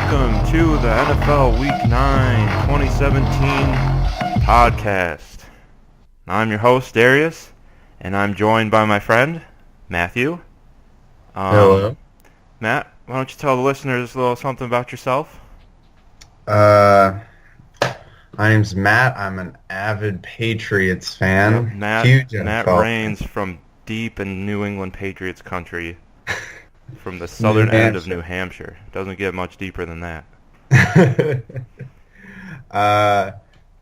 welcome to the NFL Week 9 2017 podcast. I'm your host, Darius, and I'm joined by my friend, Matthew. Hello. Matt, why don't you tell the listeners a little something about yourself? My name's Matt. I'm an avid Patriots fan. Yep, Matt, Huge Matt NFL Raines from deep in New England Patriots country, from the southern end of New Hampshire. Doesn't get much deeper than that.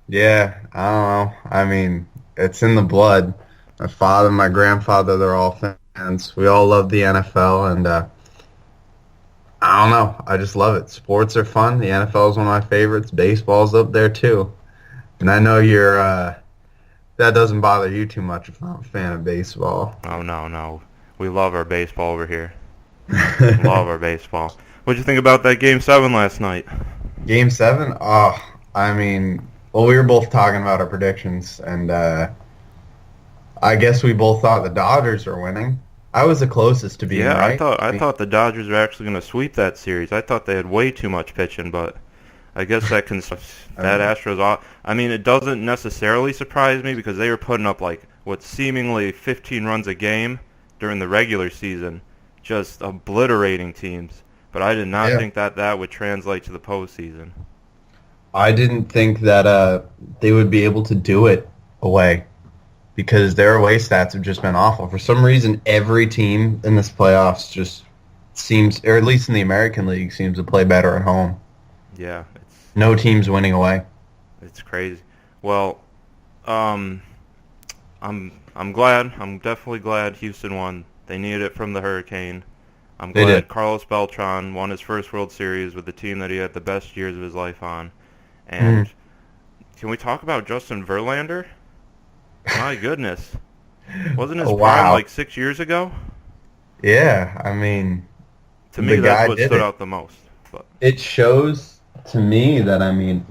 Yeah, I don't know. I mean, it's in the blood. My father, my grandfather, they're all fans. We all love the NFL, and I don't know. I just love it. Sports are fun. The NFL is one of my favorites. Baseball's up there, too. And I know you're, that doesn't bother you too much if I'm a fan of baseball. Oh, no. We love our baseball over here. Love our baseball. What'd you think about that Game 7 last night? Game 7? Oh, I mean, well, we were both talking about our predictions, and I guess we both thought the Dodgers were winning. I was the closest to being right. I thought the Dodgers were actually going to sweep that series. I thought they had way too much pitching, but I guess that Astros. I mean, it doesn't necessarily surprise me because they were putting up like what seemingly 15 runs a game during the regular season, just obliterating teams. But I did not think that would translate to the postseason. I didn't think that they would be able to do it away, because their away stats have just been awful. For some reason, every team in this playoffs just seems, or at least in the American League, seems to play better at home. Yeah. No teams winning away. It's crazy. Well, I'm glad. I'm definitely glad Houston won. They needed it from the hurricane. I'm glad Carlos Beltran won his first World Series with the team that he had the best years of his life on. And can we talk about Justin Verlander? My goodness. Wasn't his prime like 6 years ago? Yeah, I mean, to me, that's what stood out the most. But it shows to me that, I mean,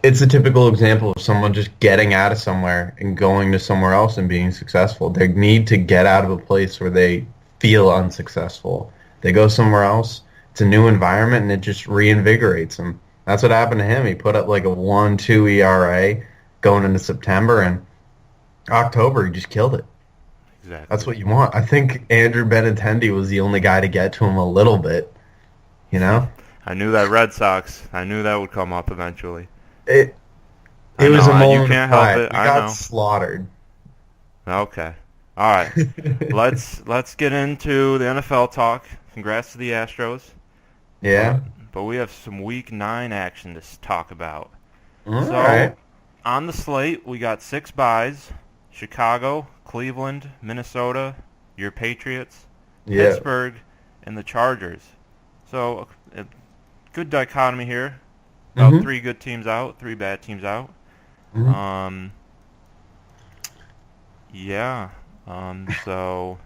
it's a typical example of someone just getting out of somewhere and going to somewhere else and being successful. They need to get out of a place where they feel unsuccessful. They go somewhere else. It's a new environment, and it just reinvigorates them. That's what happened to him. He put up like a 1.2 ERA going into September, and October, he just killed it. Exactly. That's what you want. I think Andrew Benintendi was the only guy to get to him a little bit, you know? I knew that Red Sox. I knew that would come up eventually. It was a moment. You can't help it. We got slaughtered. Okay. All right. let's get into the NFL talk. Congrats to the Astros. Yeah. But we have some Week 9 action to talk about. All right. On the slate, we got 6 byes: Chicago, Cleveland, Minnesota, your Patriots, Pittsburgh, and the Chargers. So a good dichotomy here. About 3 good teams out, 3 bad teams out. So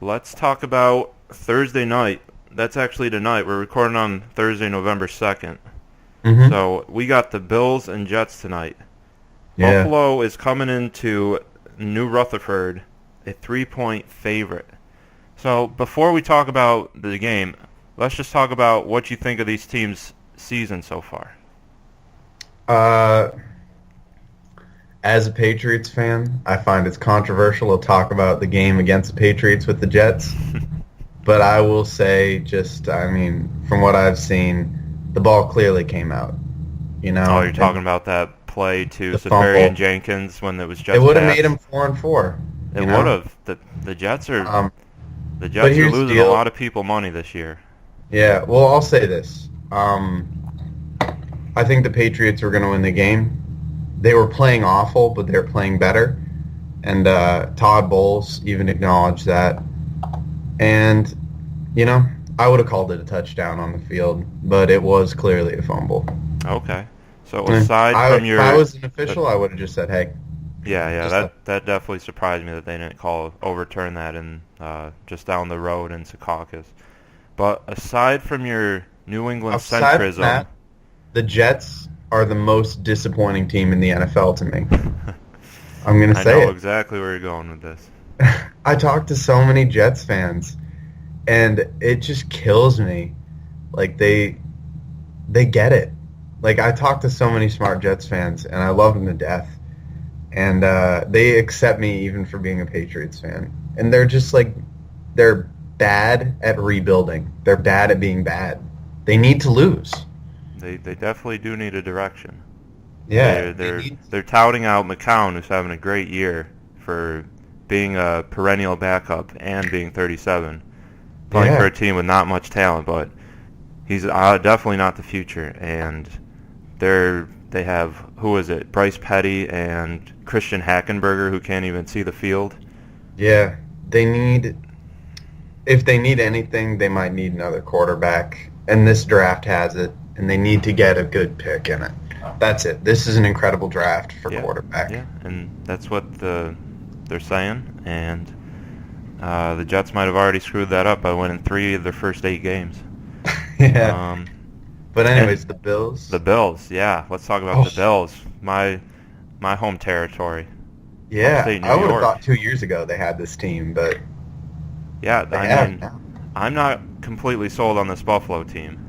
let's talk about Thursday night. That's actually tonight. We're recording on Thursday, November 2nd. So we got the Bills and Jets tonight. Yeah. Buffalo is coming into New Rutherford a 3-point favorite. So before we talk about the game, let's just talk about what you think of these teams' season so far. As a Patriots fan, I find it's controversial to talk about the game against the Patriots with the Jets. But I will say, from what I've seen, the ball clearly came out. You know. Oh, you're talking about that play to Safarian Jenkins when it was just. It would have made him 4-4. It would have. The Jets are. The Jets are losing a lot of people money this year. Yeah. Well, I'll say this. I think the Patriots were going to win the game. They were playing awful, but they were playing better. And Todd Bowles even acknowledged that. And, I would have called it a touchdown on the field, but it was clearly a fumble. Okay. So aside from your... If I was an official, I would have just said, hey. Yeah, that definitely surprised me that they didn't overturn that in just down the road in Secaucus. But aside from your New England centrism... That, the Jets are the most disappointing team in the NFL to me. I'm going to say it. I know exactly where you're going with this. I talk to so many Jets fans, and it just kills me. Like they get it. Like I talk to so many smart Jets fans, and I love them to death, and they accept me even for being a Patriots fan. And they're just like they're bad at rebuilding. They're bad at being bad. They need to lose. They definitely do need a direction. Yeah, they're touting out McCown, who's having a great year for being a perennial backup and being 37, playing for a team with not much talent, but he's definitely not the future. And they have, who is it, Bryce Petty and Christian Hackenberger, who can't even see the field. Yeah, if they need anything, they might need another quarterback, and this draft has it, and they need to get a good pick in it. That's it. This is an incredible draft for quarterback. Yeah, and that's what they're saying, and the Jets might have already screwed that up by winning 3 of their first 8 games. Yeah. But anyways, the Bills. The Bills, yeah. Let's talk about the Bills. My home territory. Yeah, Upstate New I would have York. thought 2 years ago they had this team, but yeah, I mean, I'm not completely sold on this Buffalo team.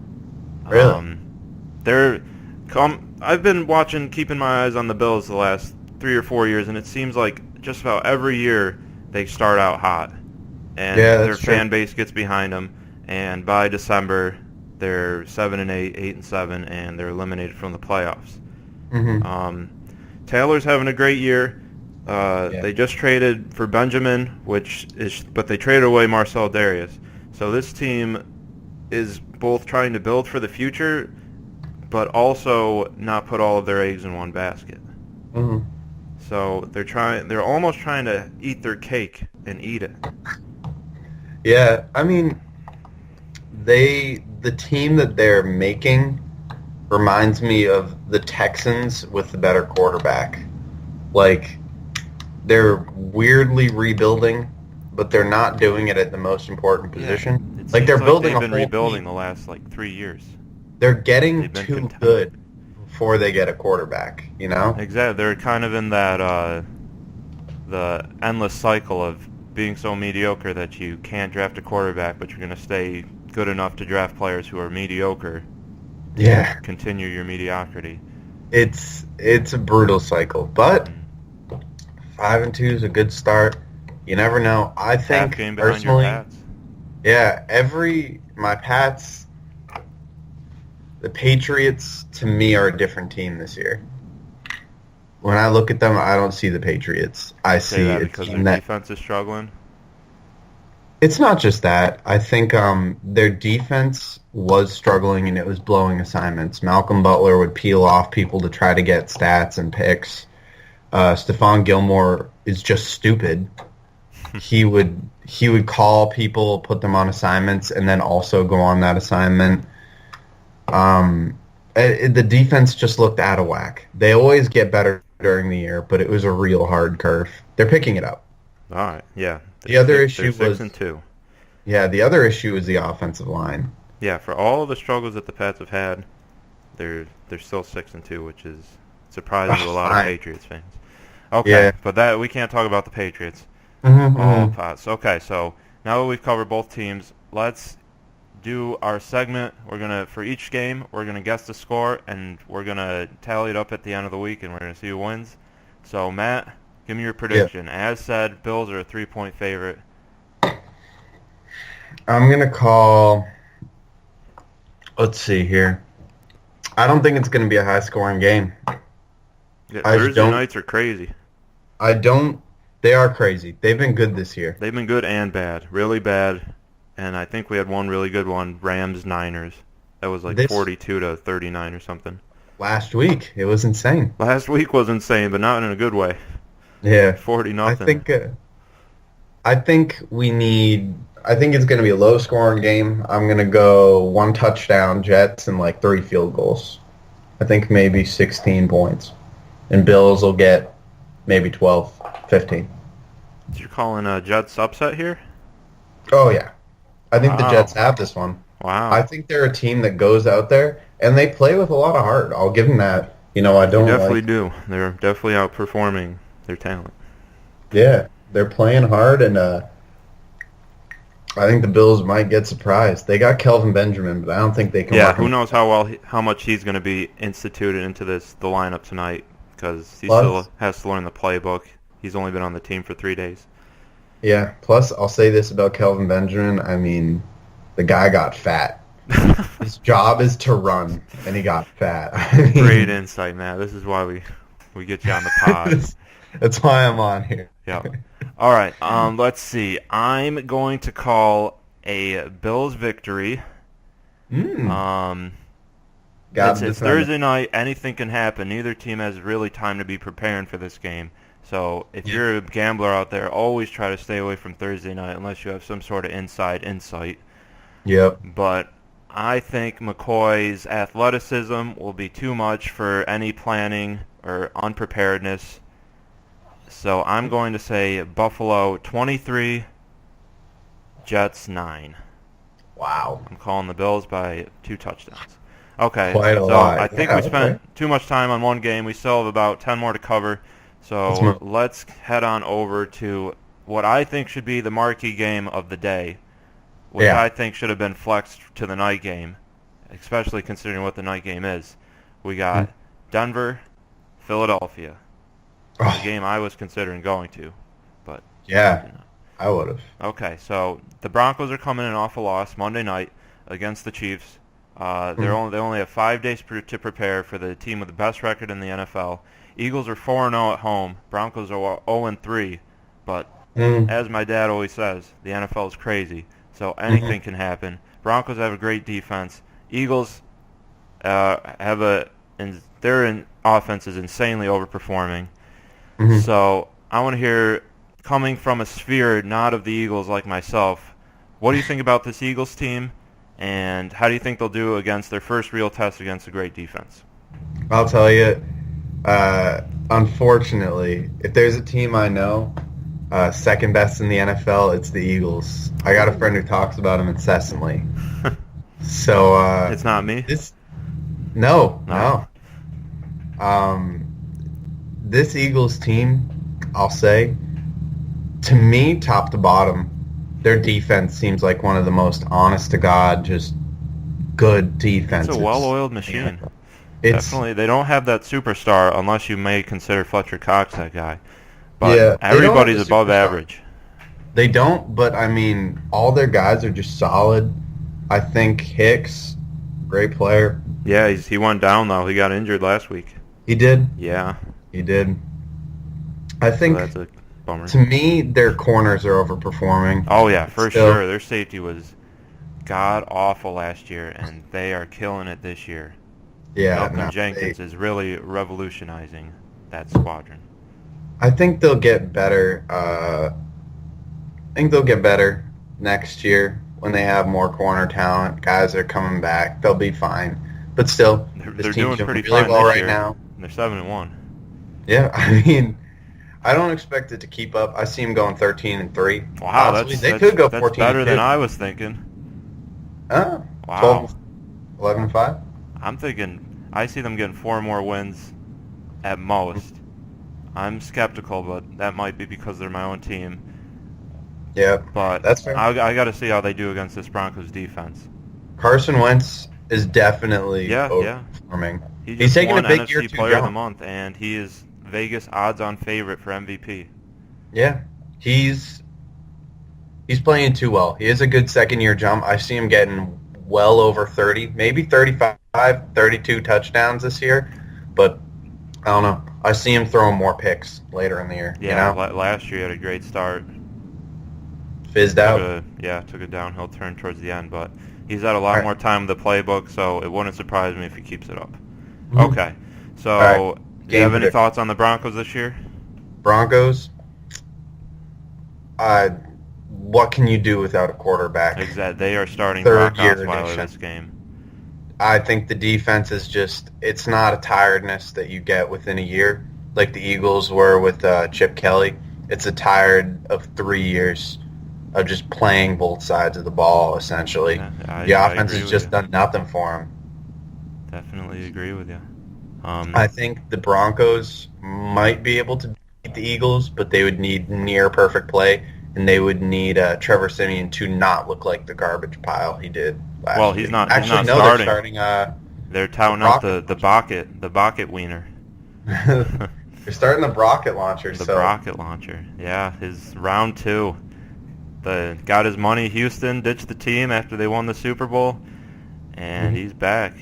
Really? I've been keeping my eyes on the Bills the last 3 or 4 years, and it seems like just about every year they start out hot, and their fan base gets behind them, and by December they're 7-8, 8-7, and they're eliminated from the playoffs. Mm-hmm. Taylor's having a great year. They just traded for Benjamin, but they traded away Marcel Darius. So this team is both trying to build for the future, but also not put all of their eggs in one basket. Mm-hmm. So they're almost trying to eat their cake and eat it. Yeah, I mean, the team that they're making reminds me of the Texans with the better quarterback. Like, they're weirdly rebuilding, but they're not doing it at the most important position. Like they're building they've a been whole rebuilding team. the last 3 years. They're getting too good before they get a quarterback, you know? Exactly. They're kind of in that the endless cycle of being so mediocre that you can't draft a quarterback, but you're going to stay good enough to draft players who are mediocre. Yeah. Continue your mediocrity. It's a brutal cycle, but 5-2 is a good start. You never know. I think Half game behind personally, your Pats. Yeah, my Pats, the Patriots to me are a different team this year. When I look at them, I don't see the Patriots. I see that a because team their that defense is struggling. it's not just that. I think their defense was struggling and it was blowing assignments. Malcolm Butler would peel off people to try to get stats and picks. Stephon Gilmore is just stupid. He would call people, put them on assignments, and then also go on that assignment. The defense just looked out of whack. They always get better during the year, but it was a real hard curve. They're picking it up. All right, yeah. The other issue was 6-2. Yeah, the other issue is the offensive line. Yeah, for all of the struggles that the Pats have had, they're still 6-2, which is surprising to a lot of Patriots fans. Okay, but we can't talk about the Patriots. All Pats. Okay, so now that we've covered both teams, let's do our segment. For each game, we're gonna guess the score, and we're gonna tally it up at the end of the week, and we're gonna see who wins. So Matt, give me your prediction. Yeah. As said, Bills are a 3-point favorite. I'm going to call... Let's see here. I don't think it's going to be a high-scoring game. Yeah, Thursday nights are crazy. They are crazy. They've been good this year. They've been good and bad. Really bad. And I think we had one really good one, Rams-Niners. That was 42-39 or something. Last week, it was insane. Last week was insane, but not in a good way. Yeah. 40-0. I think it's going to be a low-scoring game. I'm going to go 1 touchdown Jets and 3 field goals. I think maybe 16 points. And Bills will get maybe 12, 15. You're calling a Jets upset here? Oh, yeah. I think the Jets have this one. Wow. I think they're a team that goes out there, and they play with a lot of heart. I'll give them that. They definitely do. They're definitely outperforming their talent. Yeah, they're playing hard, and I think the Bills might get surprised. They got Kelvin Benjamin, but I don't think they can. Yeah, who knows how much he's going to be instituted into the lineup tonight, because he still has to learn the playbook. He's only been on the team for 3 days. Yeah. Plus, I'll say this about Kelvin Benjamin. I mean, the guy got fat. His job is to run, and he got fat. Great insight, Matt. This is why we get you on the pod. That's why I'm on here. Yeah. All right. Let's see. I'm going to call a Bills victory. It's Thursday night. Anything can happen. Neither team has really time to be preparing for this game. So if you're a gambler out there, always try to stay away from Thursday night unless you have some sort of inside insight. Yep. But I think McCoy's athleticism will be too much for any planning or unpreparedness. So I'm going to say Buffalo 23, Jets 9. Wow. I'm calling the Bills by 2 touchdowns. Okay, Quite a so lot. I think we spent too much time on one game. We still have about 10 more to cover. So let's head on over to what I think should be the marquee game of the day, which I think should have been flexed to the night game, especially considering what the night game is. We got Denver, Philadelphia. The game I was considering going to, but I would have. Okay, so the Broncos are coming in off a loss Monday night against the Chiefs. They only have 5 days to prepare for the team with the best record in the NFL. Eagles are 4-0 at home. Broncos are 0-3, but as my dad always says, the NFL is crazy, so anything can happen. Broncos have a great defense. Eagles their offense is insanely overperforming. So I want to hear, coming from a sphere not of the Eagles like myself, what do you think about this Eagles team, and how do you think they'll do against their first real test against a great defense? I'll tell you, unfortunately, if there's a team I know second best in the NFL, it's the Eagles. I got a friend who talks about them incessantly. So it's not me? No. This Eagles team, I'll say, to me, top to bottom, their defense seems like one of the most honest-to-God, just good defenses. It's a well-oiled machine. Definitely. They don't have that superstar unless you may consider Fletcher Cox that guy. But everybody's above average. They don't, but, I mean, all their guys are just solid. I think Hicks, great player. Yeah, he went down, though. He got injured last week. He did? Yeah. He did. I think, that's a bummer. To me, their corners are overperforming. Oh, yeah, for sure. Their safety was god-awful last year, and they are killing it this year. Yeah. Malcolm Jenkins is really revolutionizing that squadron. I think they'll get better. Next year when they have more corner talent. Guys are coming back. They'll be fine. But still, they're doing pretty really fine well this right year. now. They're 7-1. Yeah, I mean, I don't expect it to keep up. I see them going 13-3. Wow, they could go 14. That's better than I was thinking. Oh, wow. 11-5. I'm thinking I see them getting 4 more wins at most. I'm skeptical, but that might be because they're my own team. Yeah, but that's fair. I got to see how they do against this Broncos defense. Carson Wentz is definitely overperforming. He's taking a big NFC year to Player of the Month, and he is Vegas odds-on favorite for MVP. Yeah, he's playing too well. He is a good second-year jump. I see him getting well over 30, maybe 35, 32 touchdowns this year, but I don't know. I see him throwing more picks later in the year. Yeah, you know? Last year he had a great start. Fizzed out. Took a downhill turn towards the end, but he's had a lot more time with the playbook, so it wouldn't surprise me if he keeps it up. Mm-hmm. Okay, so do you have any thoughts on the Broncos this year? Broncos? What can you do without a quarterback? Exactly. They are starting Brock Osweiler this game. I think the defense is it's not a tiredness that you get within a year, like the Eagles were with Chip Kelly. It's a tired of 3 years of just playing both sides of the ball, essentially. Yeah, the offense has just done nothing for him. Definitely agree with you. I think the Broncos might be able to beat the Eagles, but they would need near perfect play, and they would need Trevor Siemian to not look like the garbage pile he did last Well, year. he's not. Actually, He's not no, starting. they're starting. They're touting out the Bucket wiener. They're starting the Brocket launcher. The Brocket launcher. Yeah, his round 2. Got his money. Houston ditched the team after they won the Super Bowl, and he's back.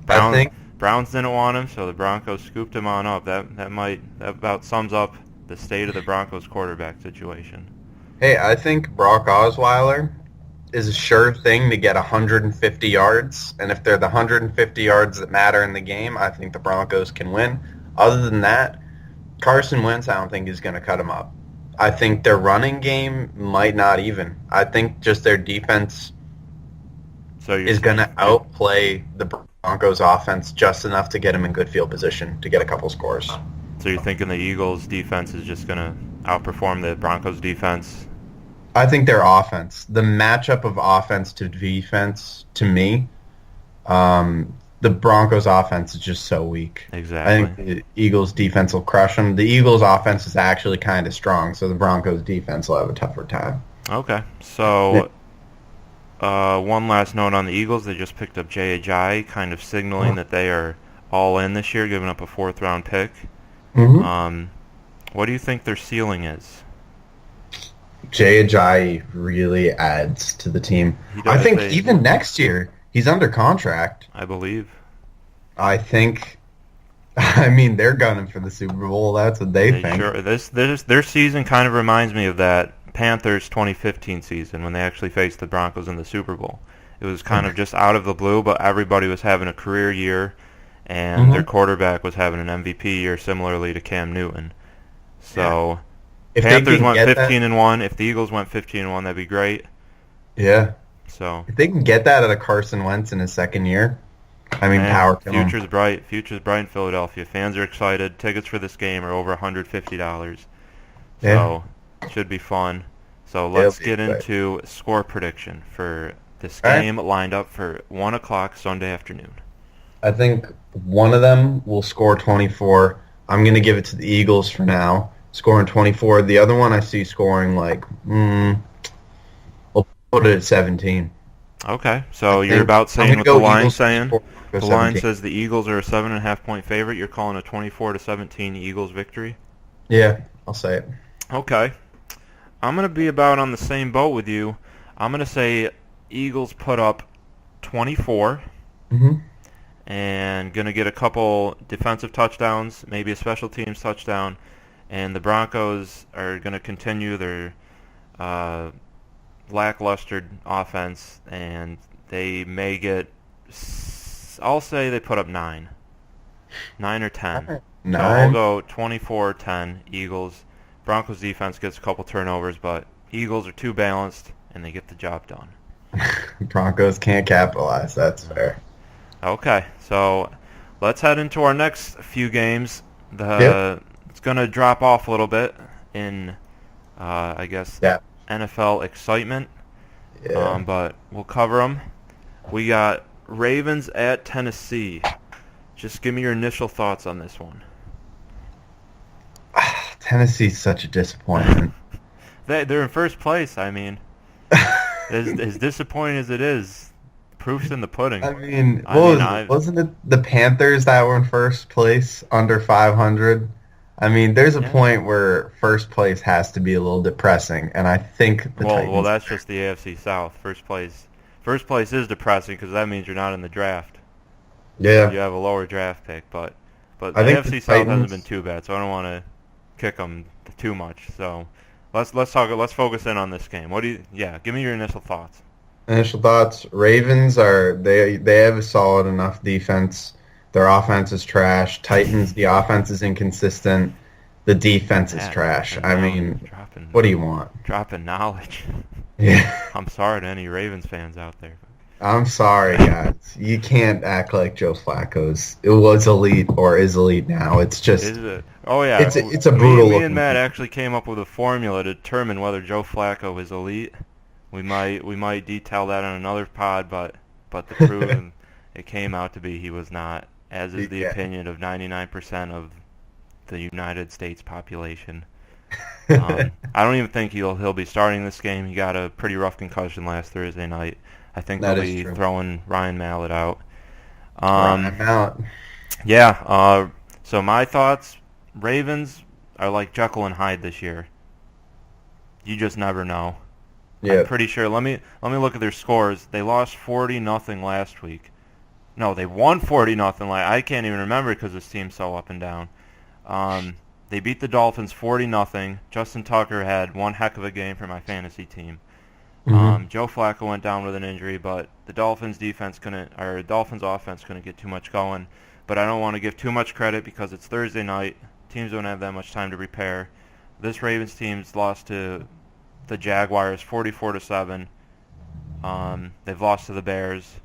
Browns didn't want him, so the Broncos scooped him on up. That about sums up the state of the Broncos quarterback situation. Hey, I think Brock Osweiler is a sure thing to get 150 yards, and if they're the 150 yards that matter in the game, I think the Broncos can win. Other than that, Carson Wentz I don't think is going to cut him up. I think their running game might not even. I think just their defense is going to outplay the Broncos offense just enough to get him in good field position to get a couple scores. So you're thinking the Eagles defense is just going to outperform the Broncos defense? I think their offense, the matchup of offense to defense, to me, the Broncos offense is just so weak. Exactly. I think the Eagles defense will crush them. The Eagles offense is actually kind of strong, so the Broncos defense will have a tougher time. Okay. So one last note on the Eagles. They just picked up Jay Ajayi, kind of signaling that they are all in this year, giving up a 4th-round pick. What do you think their ceiling is? Jay Ajayi really adds to the team. I think even next year, he's under contract. I believe. I mean, they're gunning for the Super Bowl. That's what they think. Sure. Their season kind of reminds me of that Panthers 2015 season when they actually faced the Broncos in the Super Bowl. It was kind of just out of the blue, but everybody was having a career year, and their quarterback was having an MVP year similarly to Cam Newton. So if Panthers went 15-1, if the Eagles went 15-1, that'd be great. Yeah. So if they can get that out of Carson Wentz in his second year, I mean, power to him. Future's bright. Future's bright in Philadelphia. Fans are excited. Tickets for this game are over $150. So it should be fun. So let's get into score prediction for this game lined up for 1 o'clock Sunday afternoon. I think one of them will score 24. I'm going to give it to the Eagles for now, scoring 24. The other one I see scoring we'll put it at 17. Okay, so you're about saying what the line's saying? The line says the Eagles are a 7.5-point favorite. You're calling a 24-17 Eagles victory? Yeah, I'll say it. Okay. I'm going to be about on the same boat with you. I'm going to say Eagles put up 24 and going to get a couple defensive touchdowns, maybe a special teams touchdown, and the Broncos are going to continue their lackluster offense, and they may get, I'll say they put up 9 or 10. 9. So I'll go 24-10 Eagles. Broncos defense gets a couple turnovers, but Eagles are too balanced, and they get the job done. Broncos can't capitalize. That's fair. Okay, so let's head into our next few games. It's going to drop off a little bit in, I guess, NFL excitement, but we'll cover them. We got Ravens at Tennessee. Just give me your initial thoughts on this one. Tennessee's such a disappointment. They're in first place. I mean, as disappointing as it is, proof's in the pudding. I mean, wasn't it the Panthers that were in first place under 500? I mean, there's a point where first place has to be a little depressing, and I think the Titans. Well, that's just the AFC South. First place is depressing because that means you're not in the draft. Yeah, you have a lower draft pick, but the AFC South hasn't been too bad, so I don't want to kick them too much. So let's focus in on this game. Give me your initial thoughts. Initial thoughts: Ravens they have a solid enough defense. Their offense is trash. Titans, the offense is inconsistent. The defense is trash. I mean, what do you want? Dropping knowledge. Yeah. I'm sorry to any Ravens fans out there. I'm sorry, guys. You can't act like Joe Flacco's. It was elite or is elite now. It's just. Is it? Oh yeah. It's a brutal. Me and Matt actually came up with a formula to determine whether Joe Flacco is elite. We might detail that on another pod, but the proven it came out to be he was not. As is the opinion of 99% of the United States population. I don't even think he'll be starting this game. He got a pretty rough concussion last Thursday night. I think they'll That is be true. throwing Ryan Mallett out. Um, Ryan Mallett. yeah. So my thoughts: Ravens are like Jekyll and Hyde this year. You just never know. I'm Yeah. pretty sure. Let me look at their scores. They lost 40-0 last week. No, they won 40-0. I can't even remember because this team's so up and down. Um, they beat the Dolphins 40-0. Justin Tucker had one heck of a game for my fantasy team. Hmm. Joe Flacco went down with an injury, but the Dolphins Dolphins offense couldn't get too much going. But I don't want to give too much credit because it's Thursday night. Teams don't have that much time to prepare. This Ravens team's lost to the Jaguars 44-7. They've lost to the Bears.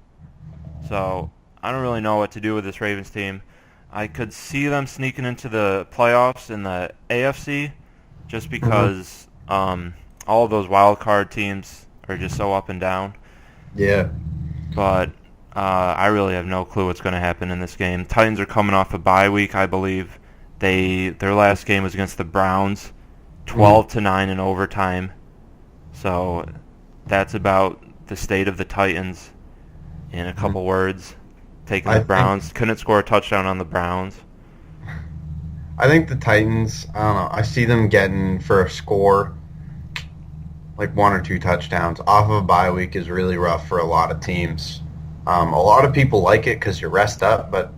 So I don't really know what to do with this Ravens team. I could see them sneaking into the playoffs in the AFC just Hmm. because all of those wild card teams are just so up and down. Yeah. But I really have no clue what's going to happen in this game. Titans are coming off a bye week, I believe. Their last game was against the Browns, Hmm. 12-9 in overtime. So that's about the state of the Titans in a couple words. Taking the I think Browns, couldn't score a touchdown on the Browns. I think the Titans. I don't know. I see them getting for a score like one or two touchdowns off of a bye week is really rough for a lot of teams. A lot of people like it because you're rest up, but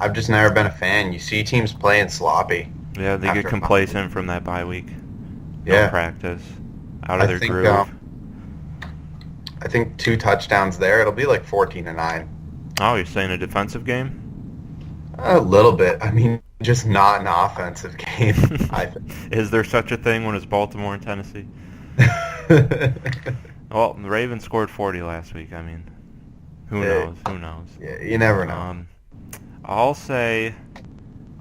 I've just never been a fan. You see teams playing sloppy Yeah, they get after a bye week. complacent from that bye week. No Yeah, practice, out of I their think groove. I think two touchdowns there. It'll be like 14-9. Oh, you're saying a defensive game? A little bit. I mean, just not an offensive game. I Is there such a thing when it's Baltimore and Tennessee? think. Well, the Ravens scored 40 last week. I mean, who Yeah, knows? Who knows? yeah, you never know. Um, I'll say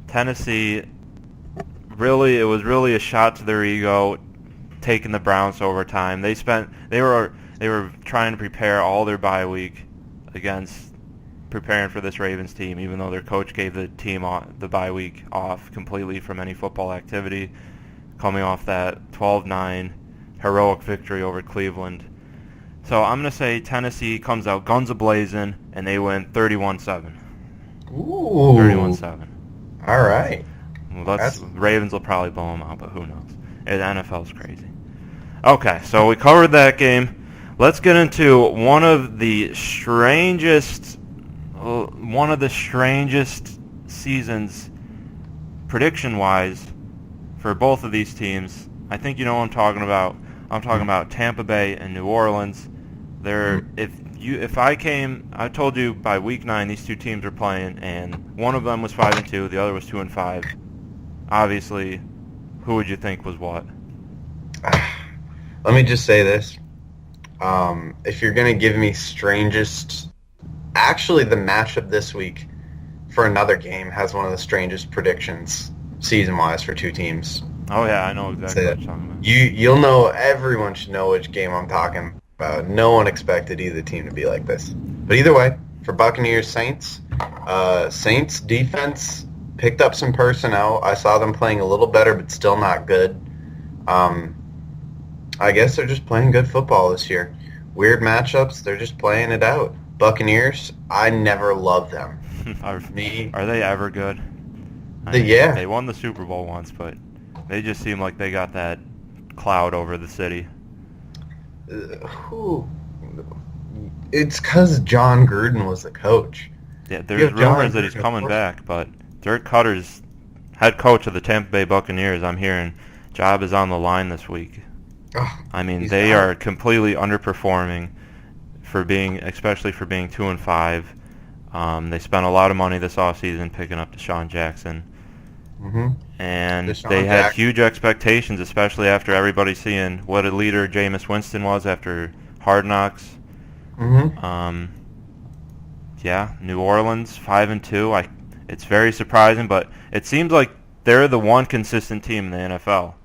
Tennessee. Really, it was really a shot to their ego, taking the Browns to overtime. They were trying to prepare all their bye week against preparing for this Ravens team, even though their coach gave the team the bye week off completely from any football activity, coming off that 12-9 heroic victory over Cleveland. So I'm going to say Tennessee comes out guns a-blazing, and they win 31-7. Ooh, 31-7. all right. Well, That's Ravens will probably blow them out, but who knows? The NFL's crazy. Okay, so we covered that game. Let's get into one of the strangest seasons prediction-wise for both of these teams. I think you know what I'm talking about. I'm talking about Tampa Bay and New Orleans. mm, I told you by week 9 these two teams were playing, and one of them was 5-2, the other was 2-5. Obviously, who would you think was what? let me just say this. If you're gonna give me strangest, actually, the matchup this week for another game has one of the strangest predictions season-wise for two teams. Oh yeah, I know exactly Say what that you're talking about. you'll know. Everyone should know which game I'm talking about. No one expected either team to be like this. But either way, for Buccaneers Saints, Saints defense picked up some personnel. I saw them playing a little better, but still not good. Um, I guess they're just playing good football this year. Weird matchups. They're just playing it out. Buccaneers, I never loved them. are, Me, are they ever good? I mean, yeah. they won the Super Bowl once, but they just seem like they got that cloud over the city. Who? It's because John Gruden was the coach. Yeah, You there's have John rumors that he's Gruden, of coming course. back, but Dirk Cutter's head coach of the Tampa Bay Buccaneers. I'm hearing job is on the line this week. Oh, I mean, he's they got are it. completely underperforming especially for being 2-5. They spent a lot of money this offseason picking up Deshaun Jackson, Mm-hmm. and they Deshaun had Jackson. huge expectations, especially after everybody seeing what a leader Jameis Winston was after Hard Knocks. Mm-hmm. Um, yeah, New Orleans 5-2. It's very surprising, but it seems like they're the one consistent team in the NFL.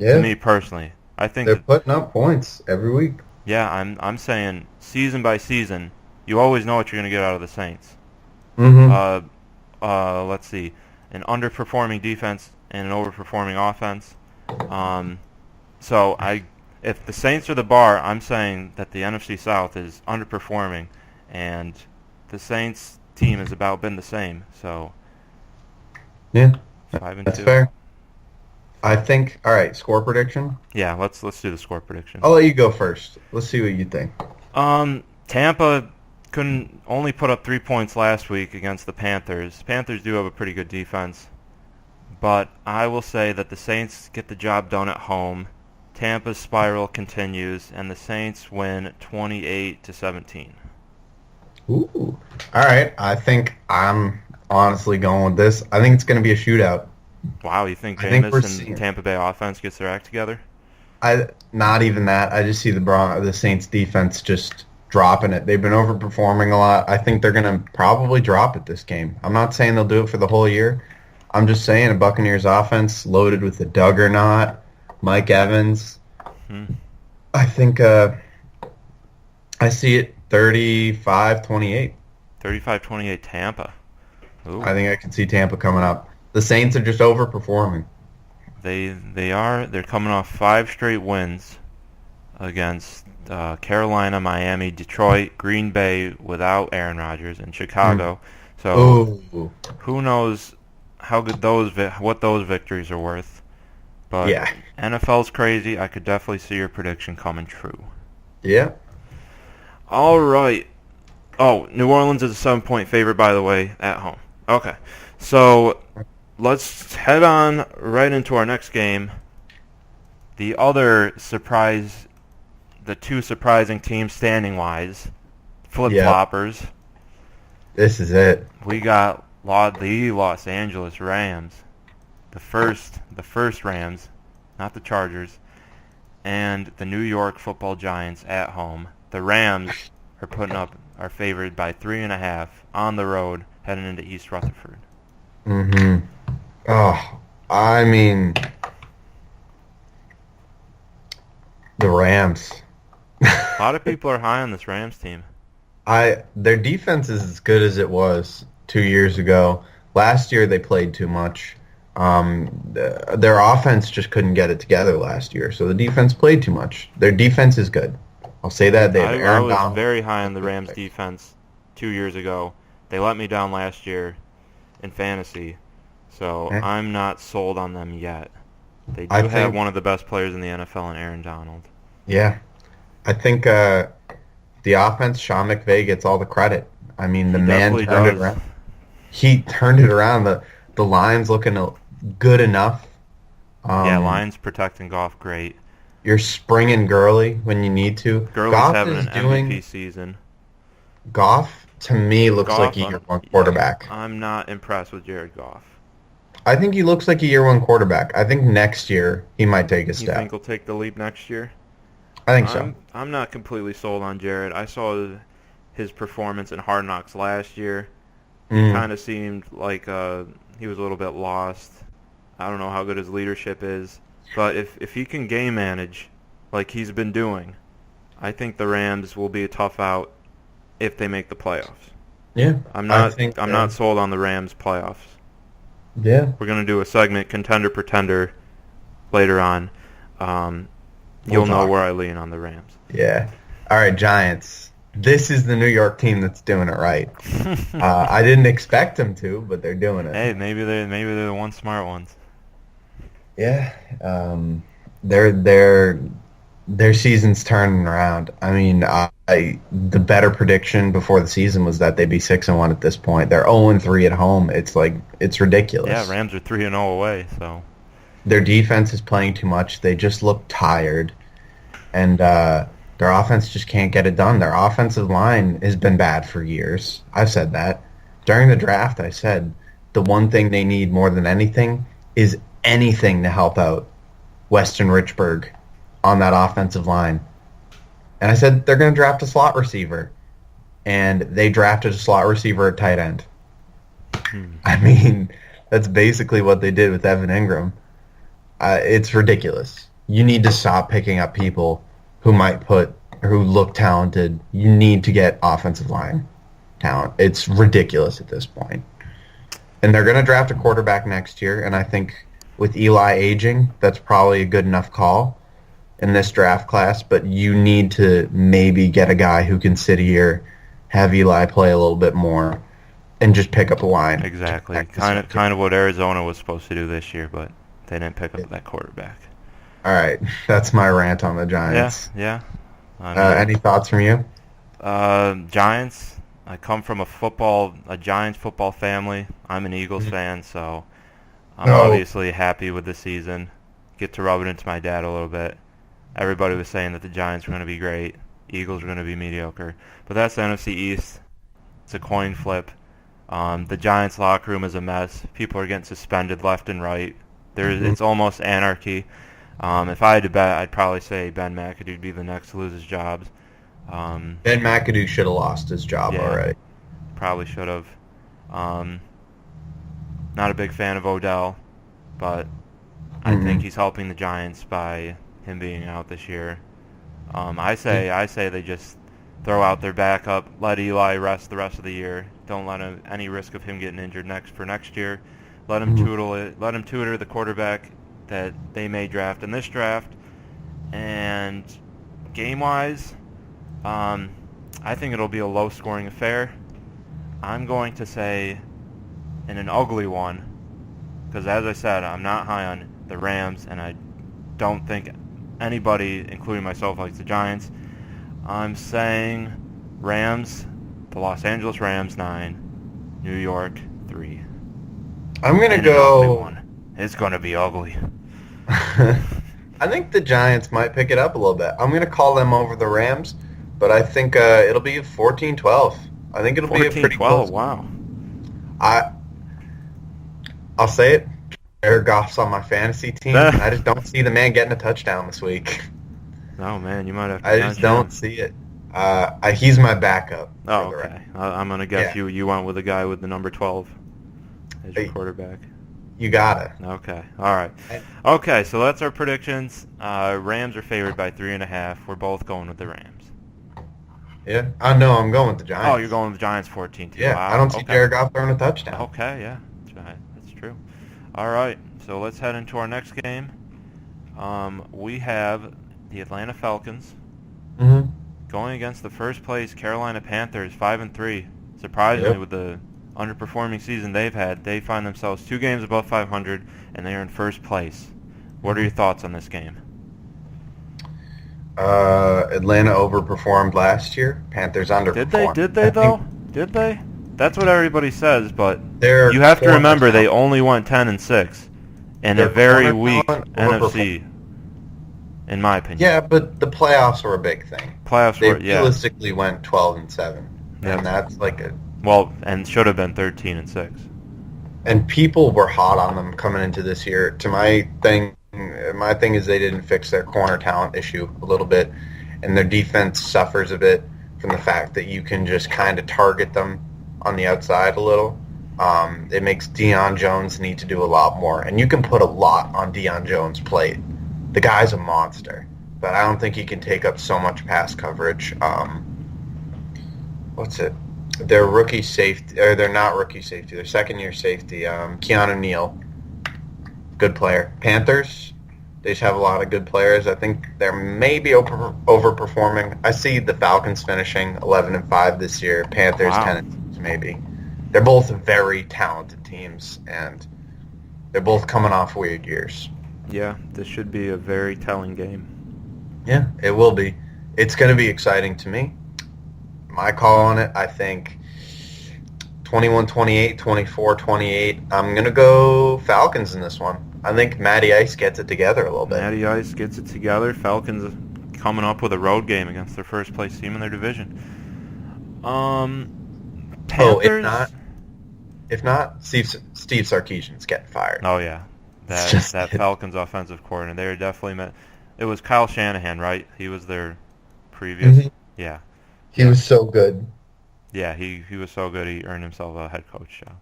To Yeah, me personally, I think they're that. putting up points every week. Yeah, I'm saying season by season, you always know what you're going to get out of the Saints. Mm-hmm. Let's see, an underperforming defense and an overperforming offense. So if the Saints are the bar, I'm saying that the NFC South is underperforming, and the Saints team has about been the same. So Yeah, 5-2. fair. I think. All right, score prediction. Yeah, let's do the score prediction. I'll let you go first. Let's see what you think. Tampa couldn't only put up 3 points last week against the Panthers. Panthers do have a pretty good defense, but I will say that the Saints get the job done at home. Tampa's spiral continues, and the Saints win 28-17. Ooh. All right. I think I'm honestly going with this. I think it's going to be a shootout. Wow, you think I think we're Jameis seeing- and Tampa Bay offense gets their act together? Not even that. I just see the Saints defense just dropping it. They've been overperforming a lot. I think they're going to probably drop it this game. I'm not saying they'll do it for the whole year. I'm just saying a Buccaneers offense loaded with the Duggernaut, Mike Evans. I think I see it 35-28. 35-28 Tampa. Ooh. I think I can see Tampa coming up. The Saints are just overperforming. They're coming off 5 straight wins against Carolina, Miami, Detroit, Green Bay without Aaron Rodgers, and Chicago. So who knows how good what those victories are worth. But yeah. NFL's crazy. I could definitely see your prediction coming true. Yeah. All right. Oh, New Orleans is a 7-point favorite, by the way, at home. Okay. So let's head on right into our next game. The two surprising teams standing-wise, flip-floppers. Yep. This is it. We got the Los Angeles Rams, the first Rams, not the Chargers, and the New York Football Giants at home. The Rams are favored by 3.5 on the road heading into East Rutherford. Mm-hmm. Oh, I mean, the Rams. A lot of people are high on this Rams team. Their defense is as good as it was 2 years ago. Last year they played too much. Their offense just couldn't get it together last year, so the defense played too much. Their defense is good. I'll say that. I was very high on the Rams defense 2 years ago. They let me down last year in fantasy, so I'm not sold on them yet. They do have one of the best players in the NFL in Aaron Donald. Yeah. I think the offense, Sean McVay gets all the credit. I mean, the man turned it around. He turned it around. The line's looking good enough. Line's protecting Goff great. You're springing Gurley when you need to. Gurley's having an MVP season. Goff, to me, looks like a year one quarterback. I'm not impressed with Jared Goff. I think he looks like a year one quarterback. I think next year he might take a step. You think he'll take the leap next year? I think so. I'm not completely sold on Jared. I saw his performance in Hard Knocks last year. It kind of seemed like he was a little bit lost. I don't know how good his leadership is. But if he can game manage like he's been doing, I think the Rams will be a tough out if they make the playoffs. Yeah. I'm not sold on the Rams playoffs. Yeah. We're going to do a segment, Contender Pretender, later on. You'll know where I lean on the Rams. Yeah. All right, Giants. This is the New York team that's doing it right. I didn't expect them to, but they're doing it. Hey, maybe they're the one smart ones. Yeah. Their season's turning around. I mean, the better prediction before the season was that they'd be 6-1 at this point. They're 0-3 at home. It's ridiculous. Yeah, Rams are 3-0 away. So their defense is playing too much. They just look tired, and their offense just can't get it done. Their offensive line has been bad for years. I've said that during the draft. I said the one thing they need more than anything is anything to help out Weston Richburg on that offensive line. And I said they're going to draft a slot receiver. And they drafted a slot receiver at tight end. I mean, that's basically what they did with Evan Ingram. It's ridiculous. You need to stop picking up people who look talented. You need to get offensive line talent. It's ridiculous at this point. And they're going to draft a quarterback next year, and I think with Eli aging, that's probably a good enough call in this draft class, but you need to maybe get a guy who can sit here, have Eli play a little bit more, and just pick up a line. Exactly. Kind of what Arizona was supposed to do this year, but they didn't pick up that quarterback. All right, that's my rant on the Giants. Yeah. Any thoughts from you? Giants. I come from a Giants football family. I'm an Eagles fan, so I'm obviously happy with the season. Get to rub it into my dad a little bit. Everybody was saying that the Giants were going to be great. Eagles were going to be mediocre. But that's the NFC East. It's a coin flip. The Giants locker room is a mess. People are getting suspended left and right. It's almost anarchy. If I had to bet, I'd probably say Ben McAdoo would be the next to lose his job. Ben McAdoo should have lost his job already. Probably should have. Not a big fan of Odell, but I think he's helping the Giants by him being out this year. I say they just throw out their backup, let Eli rest the rest of the year. Don't let any risk of him getting injured next year. Let him tutor the quarterback that they may draft in this draft. And game-wise, I think it'll be a low-scoring affair. I'm going to say in an ugly one, because as I said, I'm not high on the Rams, and I don't think anybody, including myself, likes the Giants. I'm saying Rams, the Los Angeles Rams 9, New York 3. I'm going to go... It's going to be ugly. I think the Giants might pick it up a little bit. I'm going to call them over the Rams, but I think it'll be 14-12. I think it'll be a pretty close. 14-12, wow. I'll say it. Jared Goff's on my fantasy team. I just don't see the man getting a touchdown this week. Oh, man, you might have to I just don't see it. He's my backup. Oh, okay. I'm going to guess you went with a guy with the number 12 as your quarterback. You gotta. Okay. All right. Okay, so that's our predictions. Rams are favored by 3.5. We're both going with the Rams. Yeah. No, I'm going with the Giants. Oh, you're going with the Giants 14-2. Yeah, wow. I don't see Jared Goff throwing a touchdown. Okay, yeah. That's true. All right, so let's head into our next game. We have the Atlanta Falcons going against the first place Carolina Panthers, 5-3. Surprisingly, with the underperforming season they've had, they find themselves 2 games above 500, and they are in first place. What are your thoughts on this game? Atlanta overperformed last year. Panthers underperformed. Did they though? Did they? That's what everybody says, but They're you have to remember they only went 10-6 in a very weak NFC, in my opinion. Yeah, but the playoffs were a big thing. They realistically went 12-7, and that's like a and should have been 13-6. And people were hot on them coming into this year. My thing is they didn't fix their corner talent issue a little bit, and their defense suffers a bit from the fact that you can just kind of target them on the outside a little. It makes Deion Jones need to do a lot more, and you can put a lot on Deion Jones' plate. The guy's a monster, but I don't think he can take up so much pass coverage. Their rookie safety, or they're not rookie safety, they're second-year safety, Keanu Neal, good player. Panthers, they just have a lot of good players. I think they're maybe overperforming. I see the Falcons finishing 11-5 this year, Panthers 10-6 maybe. They're both very talented teams, and they're both coming off weird years. Yeah, this should be a very telling game. Yeah, it will be. It's going to be exciting to me. My call on it, I think 21-28, 24-28. I'm going to go Falcons in this one. I think Matty Ice gets it together a little bit. Matty Ice gets it together. Falcons coming up with a road game against their first place team in their division. Panthers, if not, Steve Sarkisian's getting fired. Oh yeah, that Falcons offensive coordinator. They were definitely it was Kyle Shanahan, right? He was their previous. Yeah. He was so good. Yeah, he was so good he earned himself a head coach job.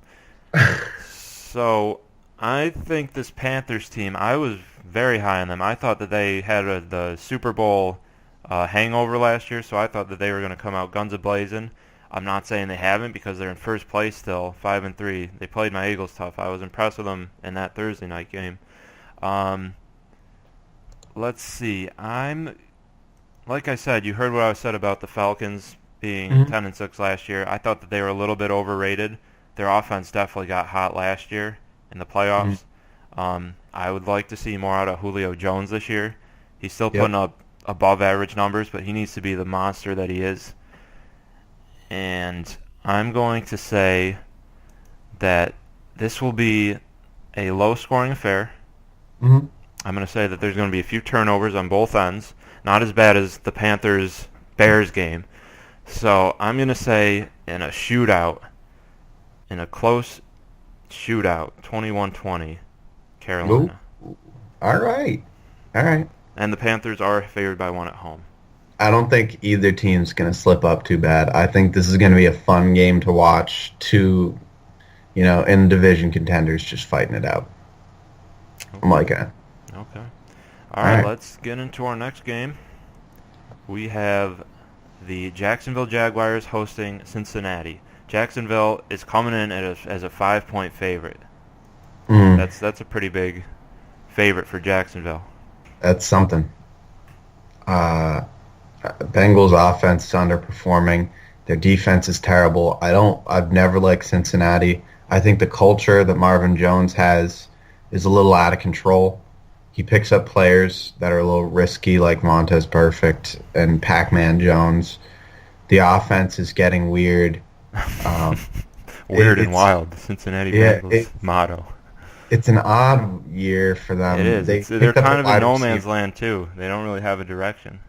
So I think this Panthers team, I was very high on them. I thought that they had the Super Bowl hangover last year, so I thought that they were going to come out guns a-blazing. I'm not saying they haven't because they're in first place still, 5-3. They played my Eagles tough. I was impressed with them in that Thursday night game. Let's see. Like I said, you heard what I said about the Falcons being Hmm. 10-6 last year. I thought that they were a little bit overrated. Their offense definitely got hot last year in the Hmm. playoffs. I would like to see more out of Julio Jones this year. He's still Yep. putting up above average numbers, but he needs to be the monster that he is. And I'm going to say that this will be a low-scoring affair. Hmm. I'm going to say that there's going to be a few turnovers on both ends. Not as bad as the Panthers-Bears game. So I'm going to say in a shootout, in a close shootout, 21-20, Ooh. Carolina. All right. All right. And the Panthers are favored by 1 at home. I don't think either team's going to slip up too bad. I think this is going to be a fun game to watch. Two, in division contenders just fighting it out. I'm Okay. liking it. Okay. All All right, right. let's get into our next game. We have the Jacksonville Jaguars hosting Cincinnati. Jacksonville is coming in as a 5-point favorite. Mm, That's a pretty big favorite for Jacksonville. that's something. Uh, Bengals offense is underperforming. Their defense is terrible. I've never liked Cincinnati. I think the culture that Marvin Jones has is a little out of control. He picks up players that are a little risky, like Montez Perfect and Pac-Man Jones. The offense is getting weird. Um, Weird and it's wild, the Cincinnati yeah, Bengals motto. it's an odd year for It them. is. They They're picked up kind a of in wide no man's receiver. land too. They don't really have a direction.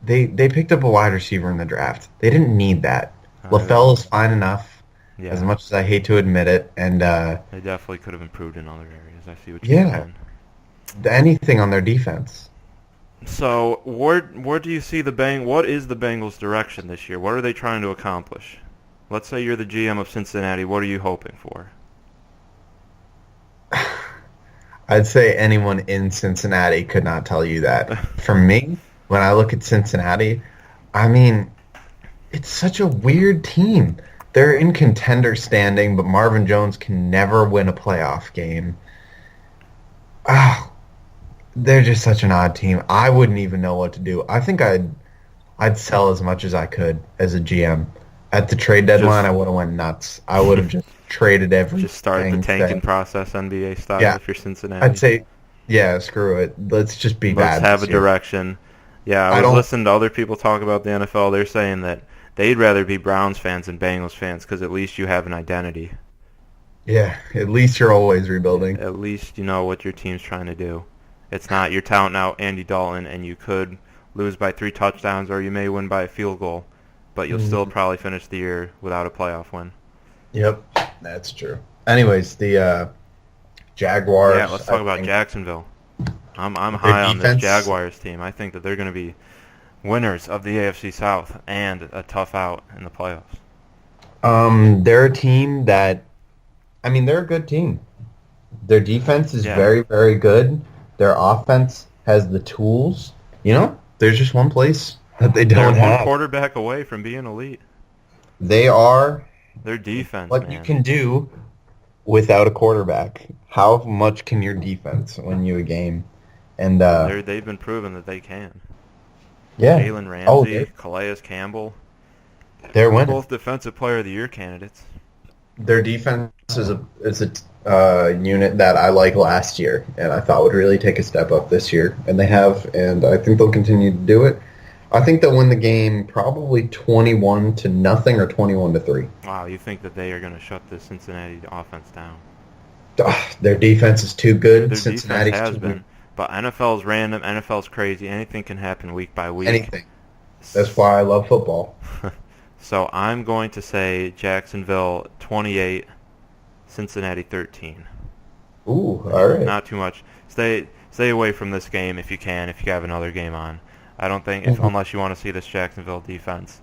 They picked up a wide receiver in the draft. They didn't need that. Uh, LaFell is fine enough, as yeah, much as I hate to admit it. And they definitely could have improved in other areas. I see what you're yeah, saying. anything on their defense. So where do you see what is the Bengals' direction this year? What are they trying to accomplish? Let's say you're the GM of Cincinnati. What are you hoping for? I'd say anyone in Cincinnati could not tell you that. For me, when I look at Cincinnati, I mean, it's such a weird team. They're in contender standing, but Marvin Jones can never win a playoff game. Ah, they're just such an odd team. I wouldn't even know what to do. I think I'd sell as much as I could as a GM. At the trade deadline, Just I would have went nuts. I would have just traded just start the everything. tanking process NBA style Yeah, if you're I'd Cincinnati. say, yeah, screw it. Let's just be Let's bad have a this year. direction. Yeah, I I was don't. listening to other people talk about the NFL. They're saying that they'd rather be Browns fans than Bengals fans because at least you have an identity. Yeah, at least you're always rebuilding. At least you know what your team's trying to do. It's not you're counting out Andy Dalton and you could lose by 3 touchdowns or you may win by a field goal, but you'll still Mhm. probably finish the year without a playoff win. Yep, that's true. Anyways, the Yeah, Jaguars, let's I talk about think Jacksonville. I'm their high on this defense, Jaguars team. I think that they're going to be winners of the AFC South and a tough out in the playoffs. they're a team that, I mean, they're a good team. Their defense is Yeah, very, very good. Their offense has the tools. There's just one place that they they're don't one have. quarterback away from being elite. They are Their defense, what you man. can do without a quarterback. How much can your defense win you a game? And They've been proven that they can. yeah, Jalen oh, Ramsey, Calais Campbell, they're they're winning. both Defensive Player of the Year candidates. Their defense is a unit that I like last year, and I thought would really take a step up this year, and they have, and I think they'll continue to do it. I think they'll win the game probably 21-0 or 21-3. Wow, you think that they are going to shut the Cincinnati offense down? Their defense is too good. Their defense Cincinnati's has too weak. been, but NFL's random. NFL's crazy. Anything can happen week by week. Anything. That's why I love football. So I'm going to say Jacksonville 28, Cincinnati 13. Ooh, all right. Not too much. Stay away from this game if you can. If you have another game on, I don't think if Mhm. unless you want to see this Jacksonville defense.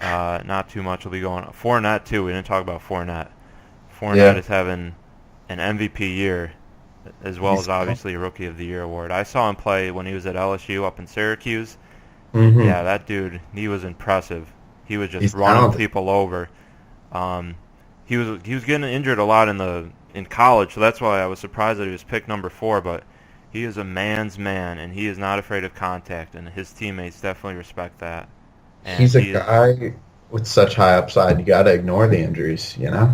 Not too much will be going on. Fournette too. We didn't talk about Fournette. Fournette Yeah. is having an MVP year, as well He's as obviously a Rookie of the Year award. I saw him play when he was at LSU up in Syracuse. Mm-hmm. Yeah, that dude, he was impressive. He was just He's running talented. people over. He was getting injured a lot in college, so that's why I was surprised that he was picked number 4. But He is a man's man, and he is not afraid of contact, and his teammates definitely respect that. And He's a guy with such high upside. You got to ignore the injuries, you know?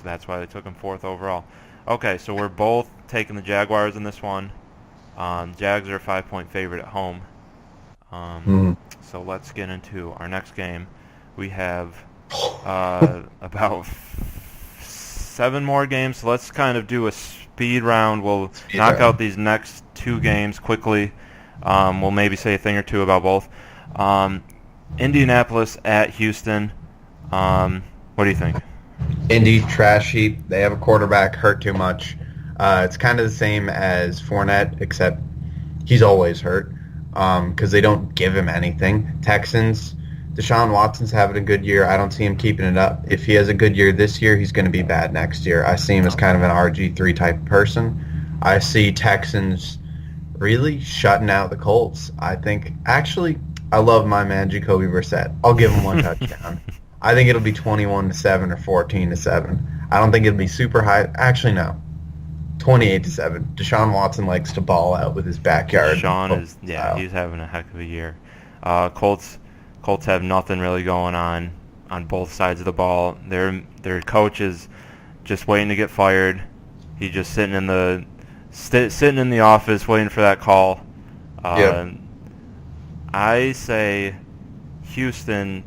That's why they took him 4th overall. Okay, so we're both taking the Jaguars in this one. Jags are a 5-point favorite at home. So let's get into our next game. We have about 7 more games, so let's kind of do a speed round. We'll knock out these next 2 games quickly. We'll maybe say a thing or two about both. Indianapolis at Houston. What do you think? Indy, trash heap. They have a quarterback hurt too much. It's kind of the same as Fournette, except he's always hurt because they don't give him anything. Texans, Deshaun Watson's having a good year. I don't see him keeping it up. If he has a good year this year, he's going to be bad next year. I see him as kind of an RG3 type person. I see Texans really shutting out the Colts. I think, actually, I love my man Jacoby Brissett. I'll give him 1 touchdown. I think it'll be 21-7 or 14-7. I don't think it'll be super high. Actually, no. 28-7. Deshaun Watson likes to ball out with his backyard. Deshaun is, he's having a heck of a year. Colts have nothing really going on both sides of the ball. Their coach is just waiting to get fired. He's just sitting in the office waiting for that call. I say Houston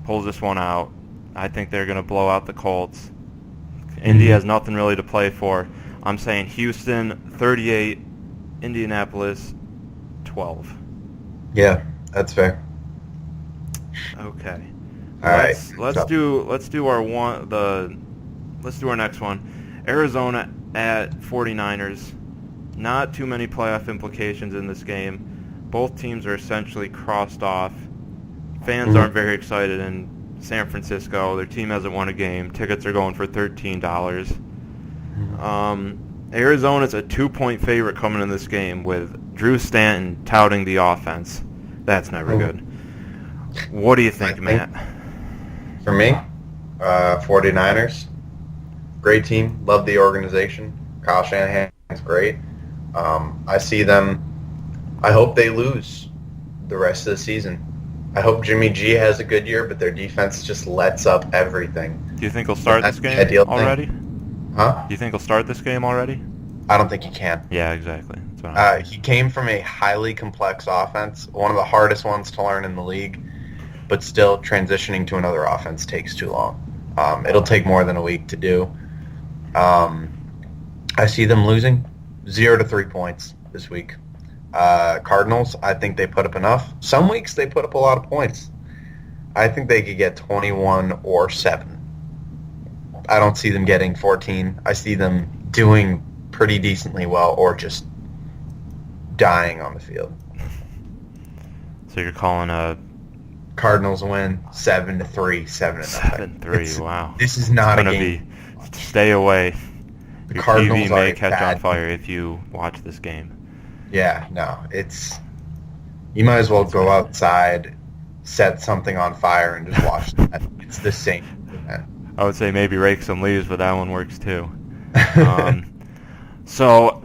pulls this one out. I think they're going to blow out the Colts. Indy has nothing really to play for. I'm saying Houston 38, Indianapolis 12. Yeah, that's fair. Okay. All right. Let's do our next one. Arizona at 49ers. Not too many playoff implications in this game. Both teams are essentially crossed off. Fans aren't very excited in San Francisco. Their team hasn't won a game. Tickets are going for $13. Arizona's a 2-point favorite coming in this game with Drew Stanton touting the offense. That's never good. What do you think, Matt? For me, 49ers, great team. Love the organization. Kyle Shanahan is great. I see them. I hope they lose the rest of the season. I hope Jimmy G has a good year, but their defense just lets up everything. Do you think he'll start this game already? Huh? Do you think he'll start this game already? I don't think he can. Yeah, exactly. He came from a highly complex offense, one of the hardest ones to learn in the league, but still transitioning to another offense takes too long. It'll take more than a week to do. I see them losing 0 to 3 points this week. Cardinals, I think they put up enough. Some weeks they put up a lot of points. I think they could get 21 or 7. I don't see them getting 14. I see them doing pretty decently well or just dying on the field. So you're calling a Cardinals win 7-3, 7-0. 7-3. Wow. This is not a game. Stay away. Your Cardinals TV may catch on fire if you watch this game. Yeah, no, you might as well go outside, set something on fire, and just watch that. It's the same. I would say maybe rake some leaves, but that one works too. So,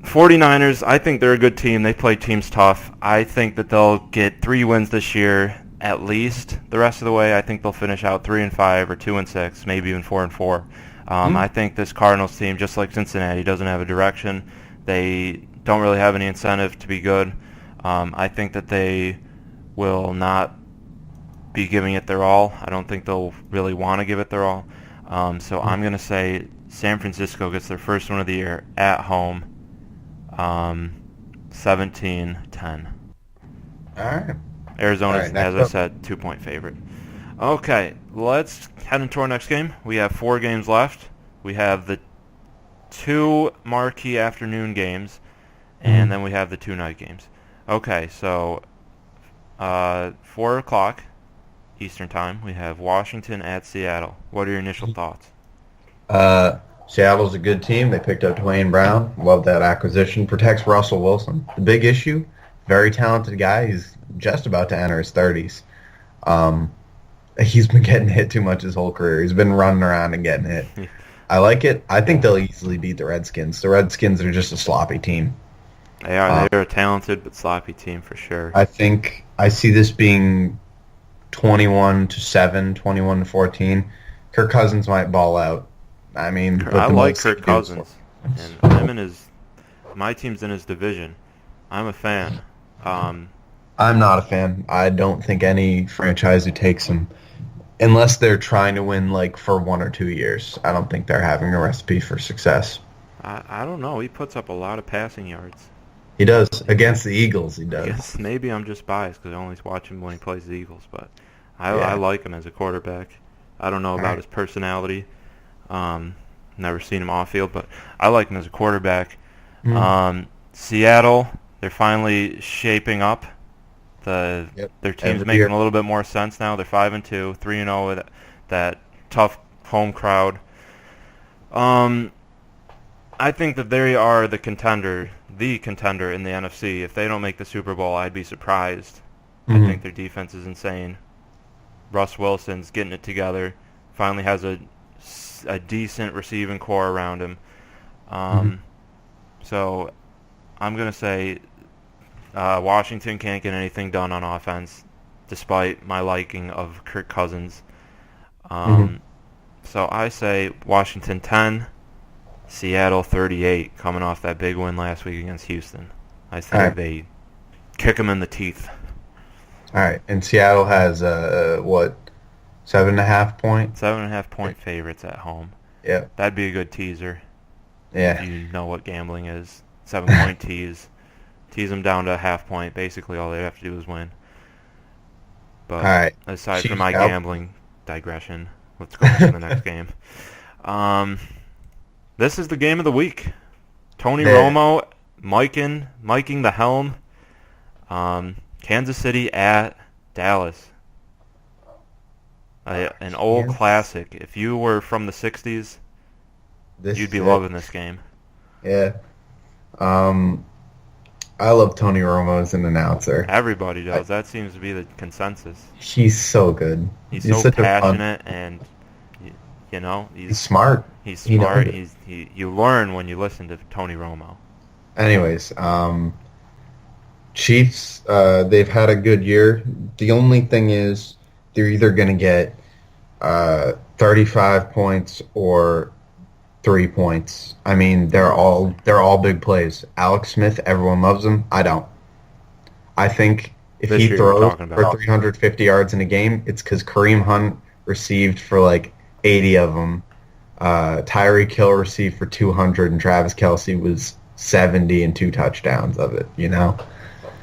49ers, I think they're a good team. They play teams tough. I think that they'll get 3 wins this year at least. The rest of the way, I think they'll finish out 3-5 or 2-6, maybe even 4-4. I think this Cardinals team, just like Cincinnati, doesn't have a direction. They don't really have any incentive to be good. I think that they will not be giving it their all. I don't think they'll really want to give it their all. So I'm going to say San Francisco gets their first win of the year at home, 17-10. All right. Arizona's, as I said, 2-point favorite. Okay, let's head into our next game. We have 4 games left. We have the 2 marquee afternoon games, and then we have the 2 night games. Okay, so 4 o'clock Eastern Time, we have Washington at Seattle. What are your initial thoughts? Seattle's a good team. They picked up Dwayne Brown. Love that acquisition. Protects Russell Wilson. The big issue, very talented guy. He's just about to enter his 30s. He's been getting hit too much his whole career. He's been running around and getting hit. I like it. I think they'll easily beat the Redskins. The Redskins are just a sloppy team. They are. They're a talented but sloppy team for sure. I think I see this being 21-7, 21-14. Kirk Cousins might ball out. I mean, but I the like most Kirk he can do is Cousins, and him and my team's in his division. I'm a fan. I'm not a fan. I don't think any franchise who takes him, unless they're trying to win like for 1 or 2 years, I don't think they're having a recipe for success. I don't know. He puts up a lot of passing yards. He does. Against the Eagles, he I does. guess maybe I'm just biased because I only watch him when he plays the Eagles, but I like him as a quarterback. I don't know about his personality. Never seen him off field, but I like him as a quarterback. Seattle, they're finally shaping up. Their team's making a little bit more sense now. They're 5-2, 3-0 with that tough home crowd. I think that they are the contender in the NFC. If they don't make the Super Bowl, I'd be surprised. I think their defense is insane. Russ Wilson's getting it together. Finally has a decent receiving core around him. So I'm going to say Washington can't get anything done on offense, despite my liking of Kirk Cousins. So I say Washington 10, Seattle 38, coming off that big win last week against Houston. I think they kick them in the teeth. All right, and Seattle has 7.5 point? 7.5 point favorites at home. Yeah, that'd be a good teaser. Yeah, if you know what gambling is. 7-point tease them down to a half point. Basically, all they have to do is win. But aside from my gambling digression, let's go to the next game. This is the game of the week. Tony Romo miking the helm. Kansas City at Dallas. An old classic. If you were from the 60s, you'd be loving this game. Yeah. I love Tony Romo as an announcer. Everybody does. That seems to be the consensus. He's so good. He's so passionate, and he's smart. He's smart. You learn when you listen to Tony Romo. Anyways, Chiefs, they've had a good year. The only thing is they're either going to get 35 points or 3 points. I mean, they're all big plays. Alex Smith, everyone loves him. I don't. I think if he throws for 350 yards in a game, it's because Kareem Hunt received for like 80 of them. Tyreek Hill received for 200, and Travis Kelce was 70 and 2 touchdowns of it.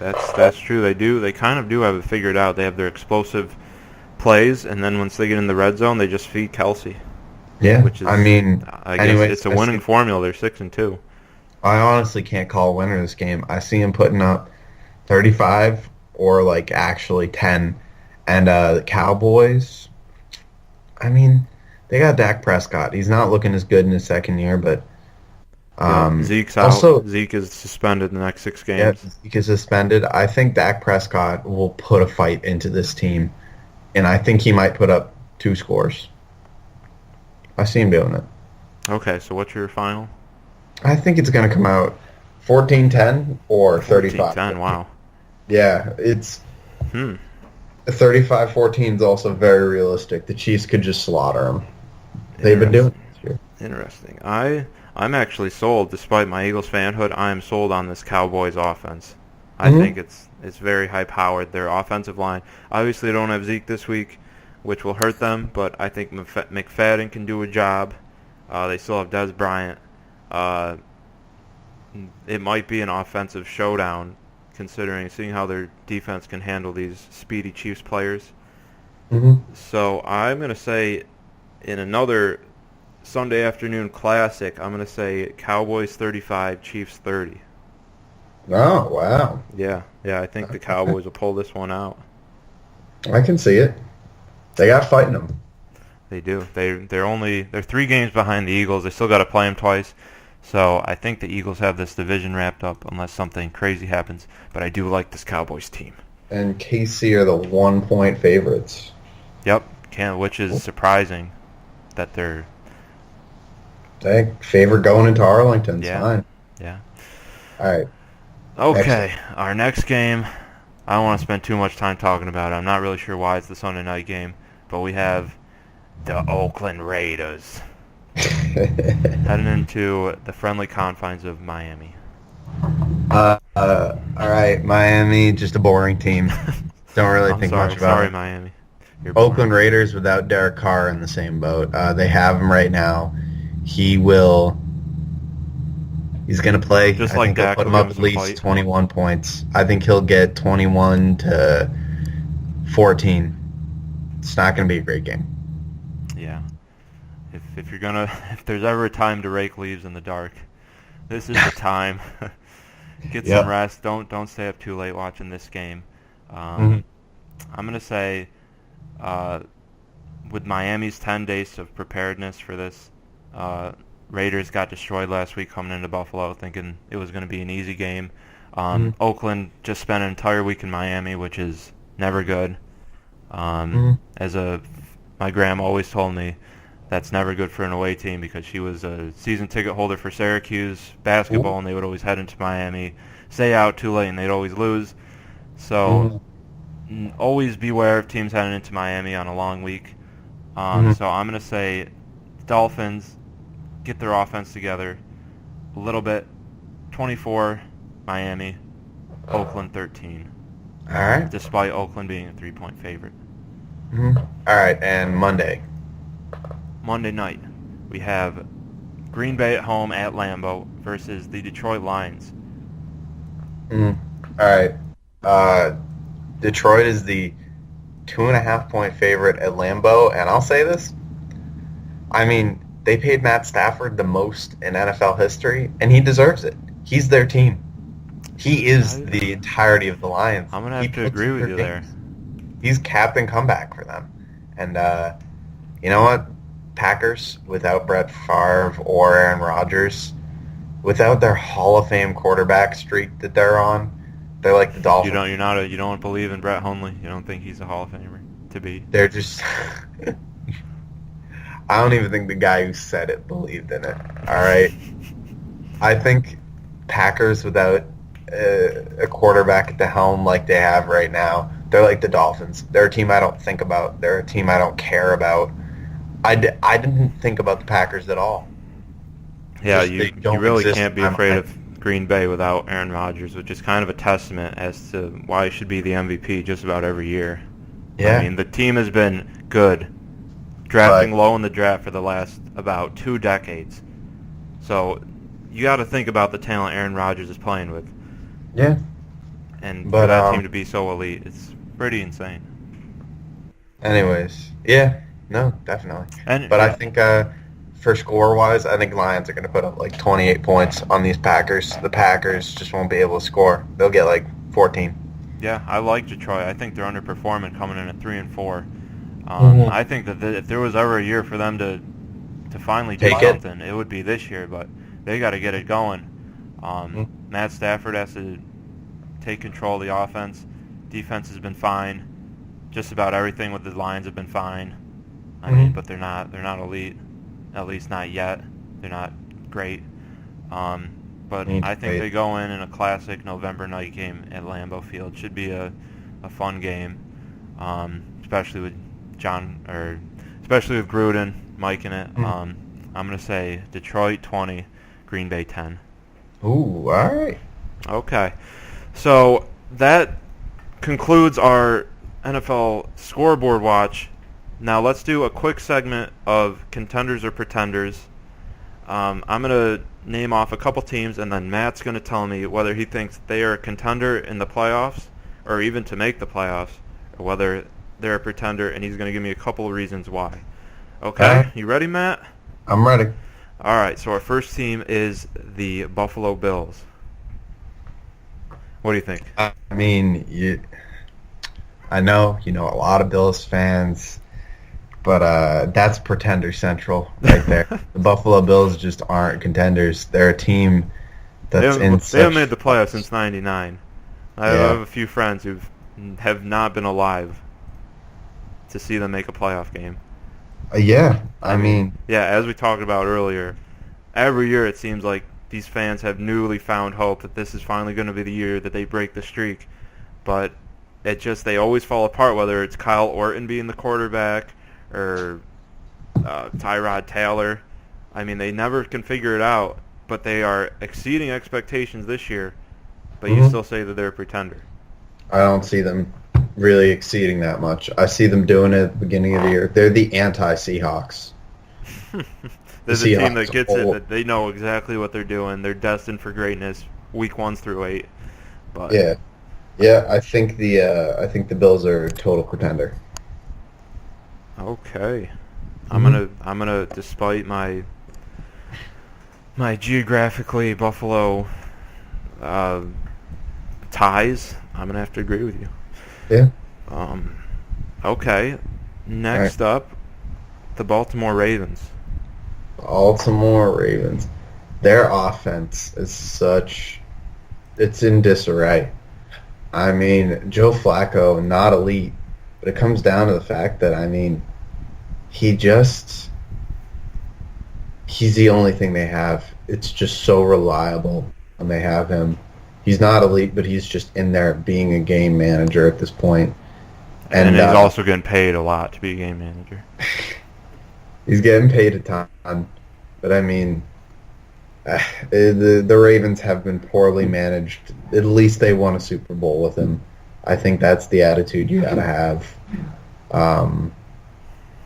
That's true. They kind of do have it figured out. They have their explosive plays, and then once they get in the red zone, they just feed Kelce. Yeah, which is, I guess it's a winning formula. They're 6-2. I honestly can't call a winner this game. I see him putting up 35 or like actually 10, and the Cowboys. I mean, they got Dak Prescott. He's not looking as good in his second year, but Zeke's out. Also, Zeke is suspended in the next 6 games. Yeah, Zeke is suspended. I think Dak Prescott will put a fight into this team, and I think he might put up 2 scores. I see him doing it. Okay, so what's your final? I think it's going to come out 14-10 or 35. 14-10, wow. Yeah, it's 35-14 is also very realistic. The Chiefs could just slaughter them. They've been doing it this year. Interesting. I'm actually sold, despite my Eagles fanhood. I am sold on this Cowboys offense. I think it's very high-powered. Their offensive line. Obviously, they don't have Zeke this week, which will hurt them, but I think McFadden can do a job. They still have Dez Bryant. It might be an offensive showdown, seeing how their defense can handle these speedy Chiefs players. So I'm going to say in another Sunday afternoon classic, I'm going to say Cowboys 35, Chiefs 30. Oh, wow. Yeah, I think the Cowboys will pull this one out. I can see it. They got fighting them. They do. They're 3 games behind the Eagles. They still got to play them twice. So I think the Eagles have this division wrapped up unless something crazy happens. But I do like this Cowboys team. And KC are the 1-point favorites. Yep, which is surprising that they're... They favor going into Arlington. Yeah. Fine. Yeah. All right. Okay, our next game, I don't want to spend too much time talking about it. I'm not really sure why it's the Sunday night game, but we have the Oakland Raiders heading into the friendly confines of Miami. All right, Miami, just a boring team. Don't really think much about Sorry, it. Miami. You're Oakland boring. Raiders without Derek Carr in the same boat. They have him right now. He will. He's going to play. Just I like think he'll Dak, put he'll him give up him at some least fight. 21 points. I think he'll get 21 to 14. It's not going to be a great game. Yeah. If there's ever a time to rake leaves in the dark, this is the time. Get some rest. Don't stay up too late watching this game. I'm gonna say, with Miami's 10 days of preparedness for this, Raiders got destroyed last week coming into Buffalo, thinking it was going to be an easy game. Oakland just spent an entire week in Miami, which is never good. My grandma always told me that's never good for an away team because she was a season ticket holder for Syracuse basketball, and they would always head into Miami, stay out too late, and they'd always lose. So always beware of teams heading into Miami on a long week. So I'm going to say Dolphins get their offense together a little bit. 24, Miami, Oakland 13. All right. Despite Oakland being a 3-point favorite. All right, and Monday night, we have Green Bay at home at Lambeau versus the Detroit Lions. All right. Detroit is the 2.5-point favorite at Lambeau, and I'll say this. I mean, they paid Matt Stafford the most in NFL history, and he deserves it. He's their team. He is the entirety of the Lions. I'm going to have to agree with you there. He's captain comeback for them. And you know what? Packers, without Brett Favre or Aaron Rodgers, without their Hall of Fame quarterback streak that they're on, they're like the Dolphins. You don't believe in Brett Hundley. You don't think he's a Hall of Famer to be. They're just. I don't even think the guy who said it believed in it. All right. I think Packers without a quarterback at the helm like they have right now, they're like the Dolphins. They're a team I don't think about. They're a team I don't care about. I didn't think about the Packers at all. Yeah, you really can't be afraid of Green Bay without Aaron Rodgers, which is kind of a testament as to why he should be the MVP just about every year. Yeah. I mean, the team has been good, drafting low in the draft for the last about 2 decades. So you got to think about the talent Aaron Rodgers is playing with. Yeah. And for that team to be so elite, it's pretty insane. Anyways, yeah, no, definitely. But I think for score-wise, I think Lions are going to put up like 28 points on these Packers. The Packers just won't be able to score. They'll get like 14. Yeah, I like Detroit. I think they're underperforming coming in at 3-4. I think that if there was ever a year for them to finally do something, it would be this year. But they got to get it going. Matt Stafford has to take control of the offense. Defense has been fine. Just about everything with the Lions have been fine. I mean, but they're not elite. At least not yet. They're not great. But I think they go in a classic November night game at Lambeau Field. Should be a fun game, especially with especially with Gruden, Mike in it. I'm gonna say Detroit 20, Green Bay 10. Ooh, all right. Okay, so that concludes our NFL scoreboard watch. Now let's do a quick segment of contenders or pretenders. I'm going to name off a couple teams, and then Matt's going to tell me whether he thinks they are a contender in the playoffs or even to make the playoffs, or whether they're a pretender, and he's going to give me a couple of reasons why. Okay, you ready, Matt? I'm ready. All right, so our first team is the Buffalo Bills. What do you think? I mean, I know a lot of Bills fans, but that's pretender central right there. The Buffalo Bills just aren't contenders. They're a team that's they haven't made the playoffs since '99. I have a few friends who have not been alive to see them make a playoff game. Yeah, I mean, as we talked about earlier, every year it seems like these fans have newly found hope that this is finally going to be the year that they break the streak. But they always fall apart, whether it's Kyle Orton being the quarterback or Tyrod Taylor. I mean, they never can figure it out, but they are exceeding expectations this year, but you still say that they're a pretender. I don't see them really exceeding that much. I see them doing it at the beginning of the year. They're the anti-Seahawks. They're the team that gets it, that they know exactly what they're doing. They're destined for greatness, week 1 through 8. But yeah. I think the Bills are a total contender. Okay, I'm gonna, despite my geographically Buffalo ties, I'm gonna have to agree with you. Yeah. Okay. Next up, the Baltimore Ravens. Baltimore Ravens. Their offense is it's in disarray. I mean, Joe Flacco, not elite, but it comes down to the fact that, I mean, he's the only thing they have. It's just so reliable when they have him. He's not elite, but he's just in there being a game manager at this point. And he's also getting paid a lot to be a game manager. He's getting paid a ton. But, I mean, the Ravens have been poorly managed. At least they won a Super Bowl with him. I think that's the attitude you got to have.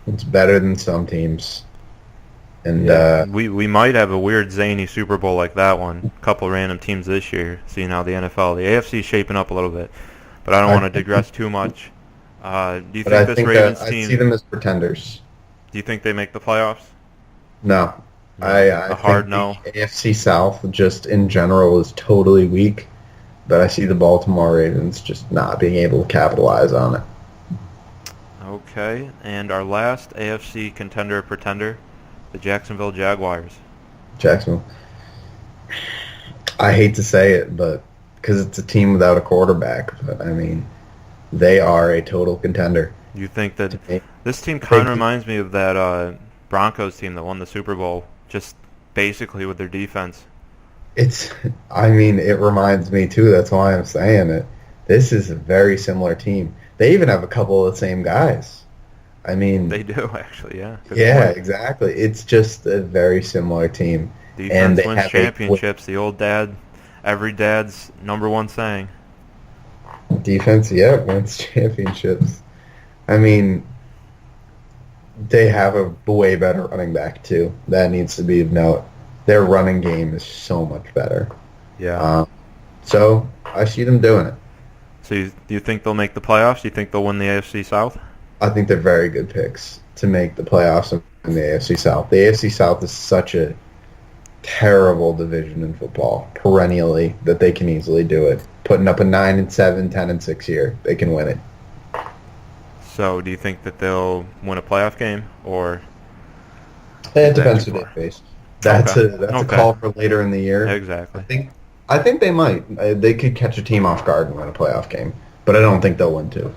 It's better than some teams. And we might have a weird zany Super Bowl like that one. A couple random teams this year, seeing how the AFC is shaping up a little bit. But I don't want to digress too much. Do you think this Ravens team... I see them as pretenders. Do you think they make the playoffs? No. I hard no. The AFC South, just in general, is totally weak. But I see the Baltimore Ravens just not being able to capitalize on it. Okay. And our last AFC pretender, the Jacksonville Jaguars. Jacksonville. I hate to say it, but because it's a team without a quarterback. But, I mean, they are a total contender. You think that this team kind of reminds me of that Broncos team that won the Super Bowl, just basically with their defense. It reminds me too. That's why I'm saying it. This is a very similar team. They even have a couple of the same guys. I mean, they do actually, yeah. Yeah, exactly. It's just a very similar team. Defense wins championships. The old every dad's number one saying. Defense, wins championships. I mean, they have a way better running back too. That needs to be of note. Their running game is so much better. Yeah. So I see them doing it. So do you think they'll make the playoffs? Do you think they'll win the AFC South? I think they're very good picks to make the playoffs in the AFC South. The AFC South is such a terrible division in football, perennially, that they can easily do it. Putting up a 9-7, 10-6 year, they can win it. So do you think that they'll win a playoff game, or? It depends who they face. That's a call for later in the year. Exactly. I think they might. They could catch a team off guard and win a playoff game, but I don't think they'll win two.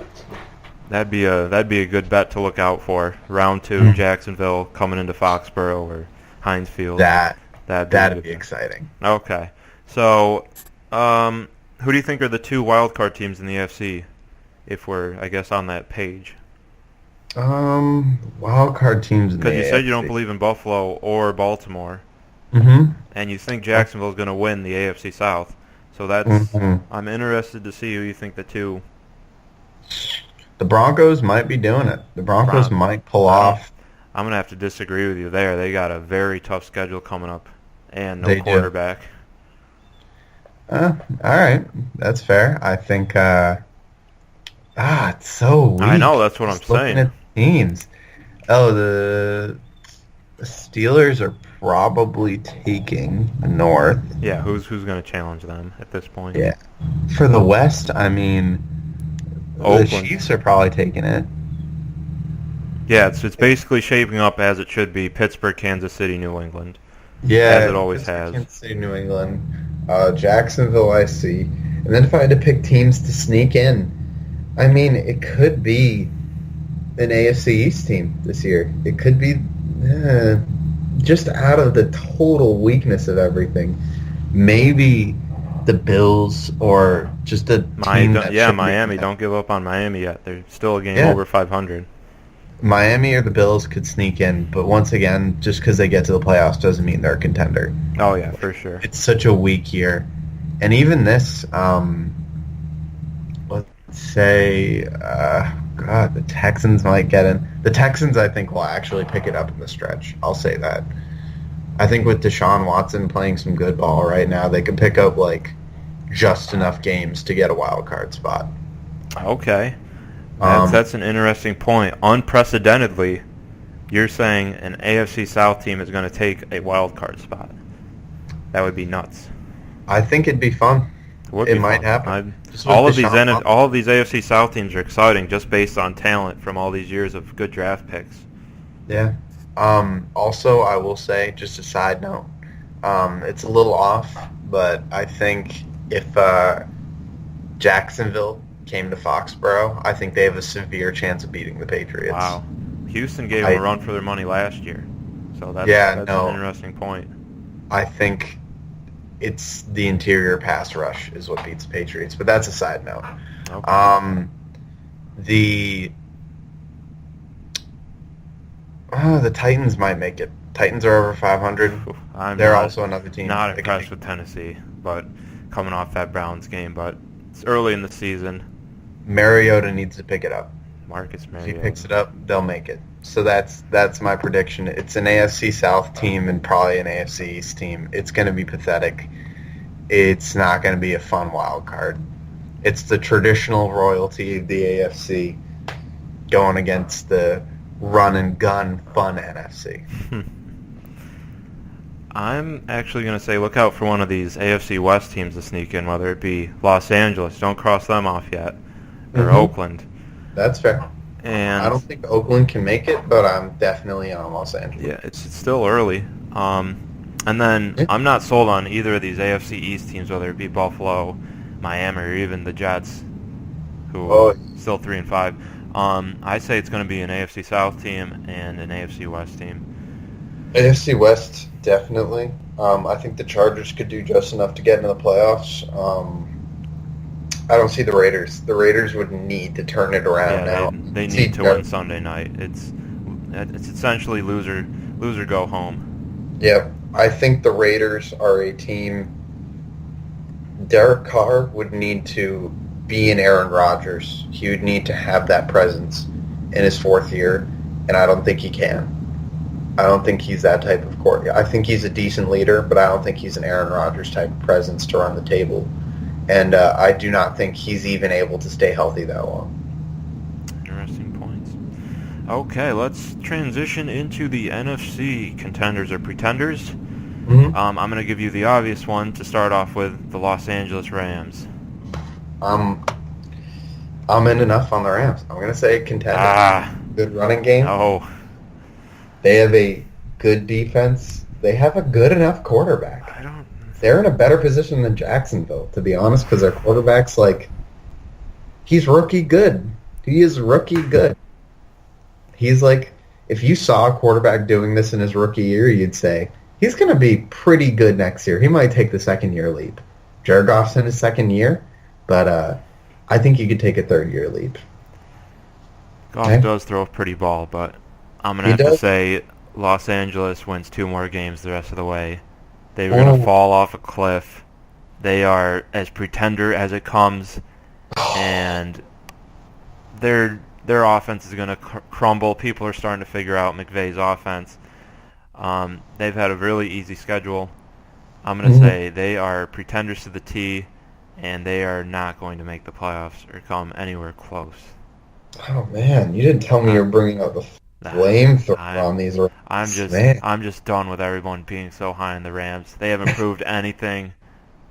That'd be a good bet to look out for. Round 2, Jacksonville coming into Foxborough or Heinz Field. That'd be exciting. Okay. So, who do you think are the 2 wildcard teams in the AFC? If we're, I guess, on that page. Wildcard teams in the AFC. Because you said you don't believe in Buffalo or Baltimore. Mm-hmm. And you think Jacksonville's going to win the AFC South. So that's I'm interested to see who you think the 2. The Broncos might be doing it. The Broncos might pull off. I'm going to have to disagree with you there. They got a very tough schedule coming up and no quarterback. All right. That's fair. I think it's so weak. I know, that's what I'm saying. Looking at teams. Oh, the Steelers are probably taking the North. Yeah, who's going to challenge them at this point? Yeah. For the West, I mean, Oakland. The Chiefs are probably taking it. Yeah, it's basically shaping up as it should be. Pittsburgh, Kansas City, New England. Yeah. As it always has. Kansas City, New England. Jacksonville, I see. And then if I had to pick teams to sneak in, I mean, it could be an AFC East team this year. It could be just out of the total weakness of everything. maybe the Bills or just a team that should Miami. Don't give up on Miami yet. They're still a game Yeah. over 500. Miami or the Bills could sneak in, but once again, just because they get to the playoffs doesn't mean they're a contender. Oh, yeah, for sure. It's such a weak year. And even this, let's say, God, the Texans might get in. The Texans, I think, will actually pick it up in the stretch. I'll say that. I think with Deshaun Watson playing some good ball right now, they could pick up, like, just enough games to get a wild card spot. Okay. That's an interesting point. Unprecedentedly, you're saying an AFC South team is going to take a wild card spot. That would be nuts. I think it'd be fun. It might happen. All of these AFC South teams are exciting just based on talent from all these years of good draft picks. Yeah. Also, I will say, just a side note, it's a little off, but I think if Jacksonville came to Foxborough, I think they have a severe chance of beating the Patriots. Wow. Houston gave them a run for their money last year. So that's an interesting point. I think it's the interior pass rush is what beats the Patriots, but that's a side note. Okay. The Titans might make it. Titans are over 500. They're also another team. Not impressed with Tennessee, but coming off that Browns game, but it's early in the season. Mariota needs to pick it up. Marcus Mariota. If he picks it up, they'll make it. So that's my prediction. It's an AFC South team and probably an AFC East team. It's going to be pathetic. It's not going to be a fun wild card. It's the traditional royalty of the AFC going against the run and gun fun NFC. I'm actually going to say look out for one of these AFC West teams to sneak in, whether it be Los Angeles. Don't cross them off yet. Or Oakland. That's fair. And I don't think Oakland can make it, but I'm definitely on Los Angeles. Yeah, it's still early. And then I'm not sold on either of these AFC East teams, whether it be Buffalo, Miami, or even the Jets, who are still 3-5. I say it's going to be an AFC South team and an AFC West team. AFC West, definitely. I think the Chargers could do just enough to get into the playoffs. I don't see the Raiders. The Raiders would need to turn it around now. They need to win Sunday night. It's essentially loser go home. Yep. I think the Raiders are a team. Derek Carr would need to be an Aaron Rodgers. He would need to have that presence in his fourth year, and I don't think he can. I don't think he's that type of quarterback. I think he's a decent leader, but I don't think he's an Aaron Rodgers type of presence to run the table. And I do not think he's even able to stay healthy that long. Interesting points. Okay, let's transition into the NFC contenders or pretenders. Mm-hmm. I'm going to give you the obvious one to start off with, the Los Angeles Rams. I'm in enough on the Rams. I'm going to say contender. Good running game. Oh. They have a good defense. They have a good enough quarterback. They're in a better position than Jacksonville, to be honest, because their quarterback's he's rookie good. He is rookie good. He's if you saw a quarterback doing this in his rookie year, you'd say, he's going to be pretty good next year. He might take the second-year leap. Jared Goff's in his second year, but I think he could take a third-year leap. Goff does throw a pretty ball, but I'm going to have to say Los Angeles wins 2 more games the rest of the way. They're going to fall off a cliff. They are as pretender as it comes, and their offense is going to crumble. People are starting to figure out McVay's offense. They've had a really easy schedule. I'm going to say they are pretenders to the T, and they are not going to make the playoffs or come anywhere close. Oh man, you didn't tell me you're bringing up the flamethrower on these. I'm just done with everyone being so high on the Rams. They haven't proved anything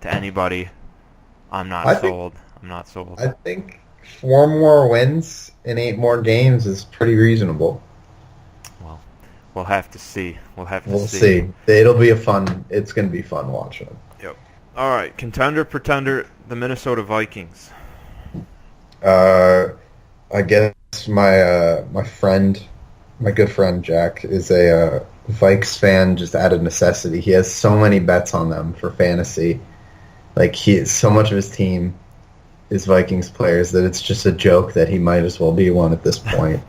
to anybody. I'm not sold. I think 4 more wins in 8 more games is pretty reasonable. Well, we'll have to see. We'll see. It's going to be fun watching them. Yep. All right, contender, pretender, the Minnesota Vikings. I guess my good friend Jack is a Vikes fan just out of necessity. He has so many bets on them for fantasy. Like so much of his team is Vikings players that it's just a joke that he might as well be one at this point.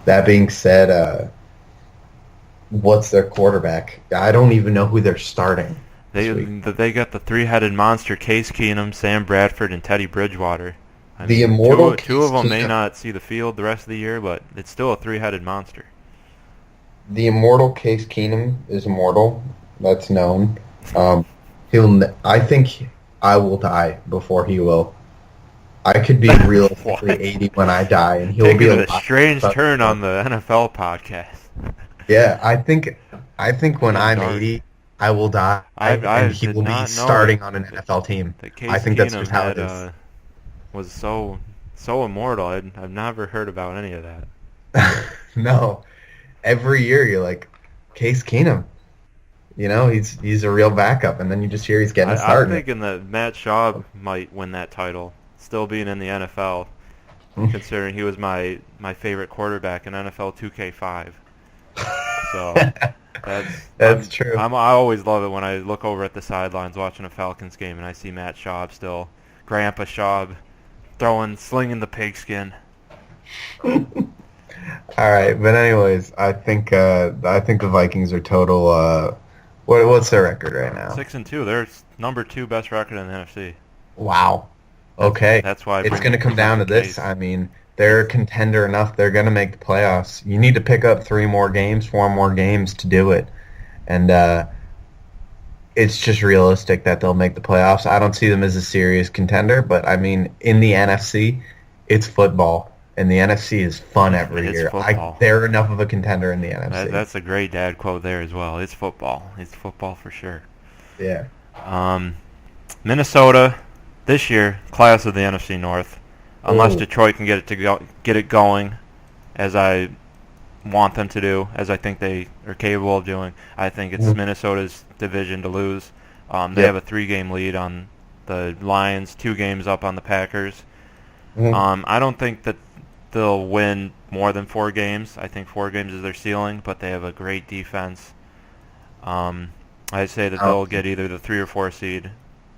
That being said, what's their quarterback? I don't even know who they're starting. They got the three-headed monster: Case Keenum, Sam Bradford, and Teddy Bridgewater. The immortal two of them may not see the field the rest of the year, but it's still a three-headed monster. The immortal Case Keenum is immortal. That's known. I think I will die before he will. I could be realistically 80 when I die, and he'll be a strange turn on the NFL podcast. Yeah, I think when I'm 80, I will die, and he will be starting on an NFL team. I think that's just how it is. Was so immortal. I've never heard about any of that. No, every year you're like, Case Keenum. He's a real backup, and then you just hear he's getting started. I'm thinking that Matt Schaub might win that title, still being in the NFL, considering he was my favorite quarterback in NFL 2K5. So that's true. I always love it when I look over at the sidelines watching a Falcons game and I see Matt Schaub still, Grandpa Schaub, slinging the pigskin. All right, but anyways, I think the Vikings are total. What's their record right now? 6-2. They're number 2 best record in the NFC. Wow. Okay. That's why it's going to come down to this. I mean, they're a contender enough. They're going to make the playoffs. You need to pick up 4 more games to do it, and it's just realistic that they'll make the playoffs. I don't see them as a serious contender, but I mean, in the NFC, it's football. And the NFC is fun every year. They're enough of a contender in the NFC. That's a great dad quote there as well. It's football. It's football for sure. Yeah. Minnesota, this year, class of the NFC North. Unless Detroit can get it going, as I want them to do, as I think they are capable of doing. I think it's Minnesota's division to lose. They have a 3-game lead on the Lions, 2 games up on the Packers. I don't think that they'll win more than 4 games. I think 4 games is their ceiling, but they have a great defense. I say that they'll get either the 3 or 4 seed,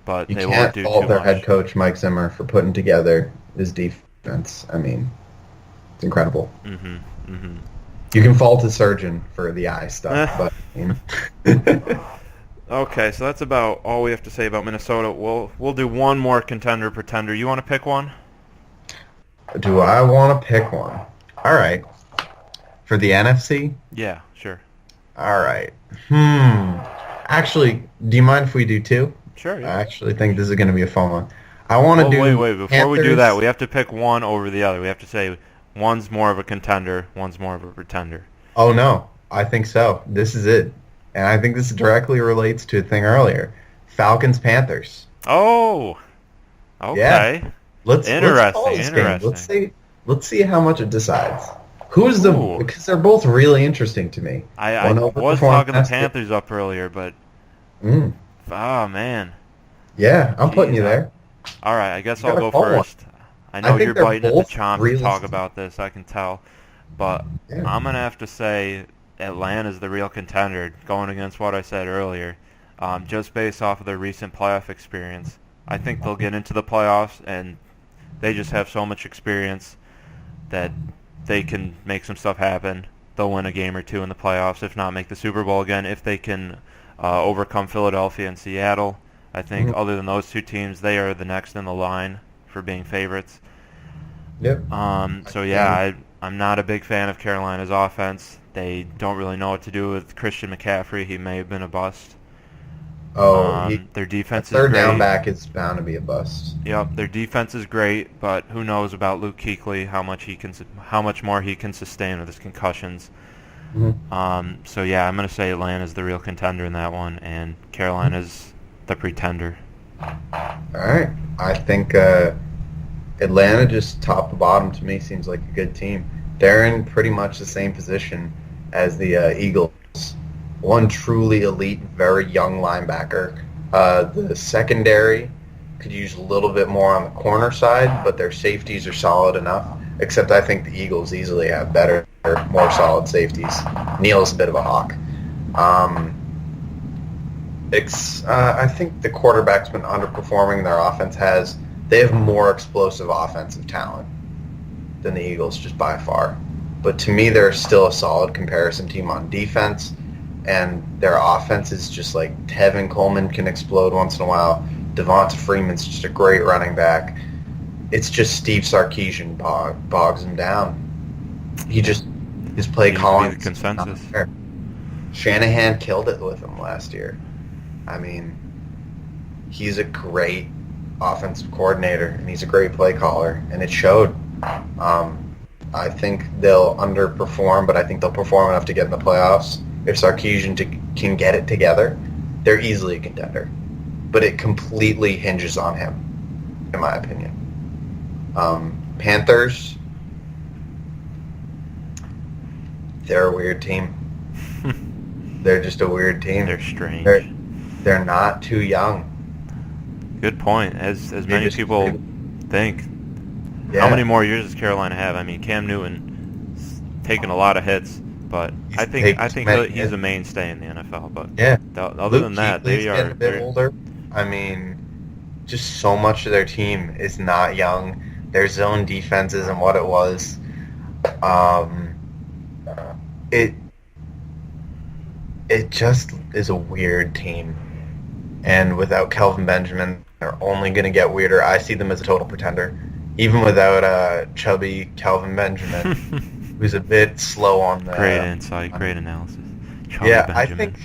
but they won't do too much. You can't fault their head coach, Mike Zimmer, for putting together his defense. I mean, it's incredible. You can fault a surgeon for the eye stuff, but Okay, so that's about all we have to say about Minnesota. We'll do one more contender pretender. You want to pick one? Do I want to pick one? All right. For the NFC? Yeah, sure. All right. Actually, do you mind if we do 2? Sure, yeah. I actually think this is going to be a fun one. I want to do... Wait. Before we do that, we have to pick one over the other. We have to say one's more of a contender, one's more of a pretender. Oh, no. I think so. This is it. And I think this directly relates to a thing earlier. Falcons-Panthers. Oh! Okay. Yeah. Let's see how much it decides. Because they're both really interesting to me. I was talking the Panthers up earlier, but oh man. Yeah, I'm putting you there. All right, I guess I'll go first. I know you're biting at the chomp to talk about this, I can tell, but I'm gonna have to say Atlanta's the real contender, going against what I said earlier, just based off of their recent playoff experience. I think they'll get into the playoffs, and they just have so much experience that they can make some stuff happen. They'll win a game or 2 in the playoffs, if not make the Super Bowl again, if they can overcome Philadelphia and Seattle. I think other than those 2 teams, they are the next in the line for being favorites. Yep. So yeah, I'm not a big fan of Carolina's offense. They don't really know what to do with Christian McCaffrey. He may have been a bust. Their defense is great. Third down back is bound to be a bust. Yep, their defense is great, but who knows about Luke Kuechly, how much more he can sustain with his concussions. So yeah, I'm going to say Atlanta's the real contender in that one, and Carolina's the pretender. All right. I think Atlanta, just top to bottom, to me, seems like a good team. They're in pretty much the same position as the Eagles. One truly elite, very young linebacker. The secondary could use a little bit more on the corner side, but their safeties are solid enough. Except I think the Eagles easily have better, more solid safeties. Neal's a bit of a hawk. Um, I think the quarterback's been underperforming. Their offense has. They have more explosive offensive talent than the Eagles, just by far. But to me, they're still a solid comparison team on defense, and their offense is just like Tevin Coleman can explode once in a while. Devonta Freeman's just a great running back. It's just Steve Sarkisian bogs him down. His play calling the consensus. Shanahan killed it with him last year. I mean, he's a great offensive coordinator, and he's a great play caller, and it showed. I think they'll underperform, but I think they'll perform enough to get in the playoffs. If Sarkisian can get it together, they're easily a contender. But it completely hinges on him, in my opinion. Panthers, they're a weird team. They're just a weird team. They're strange. They're not too young. Good point. As many people think. Yeah. How many more years does Carolina have? I mean, Cam Newton's taken a lot of hits, but I think he's a mainstay in the NFL. But yeah, other than that, they are getting a bit older. I mean, just so much of their team is not young. Their zone defense isn't what it was. It just is a weird team. And without Kelvin Benjamin, they're only going to get weirder. I see them as a total pretender. Even without chubby Kelvin Benjamin, who's a bit slow on the... Great insight, great analysis. Chubby Benjamin. I think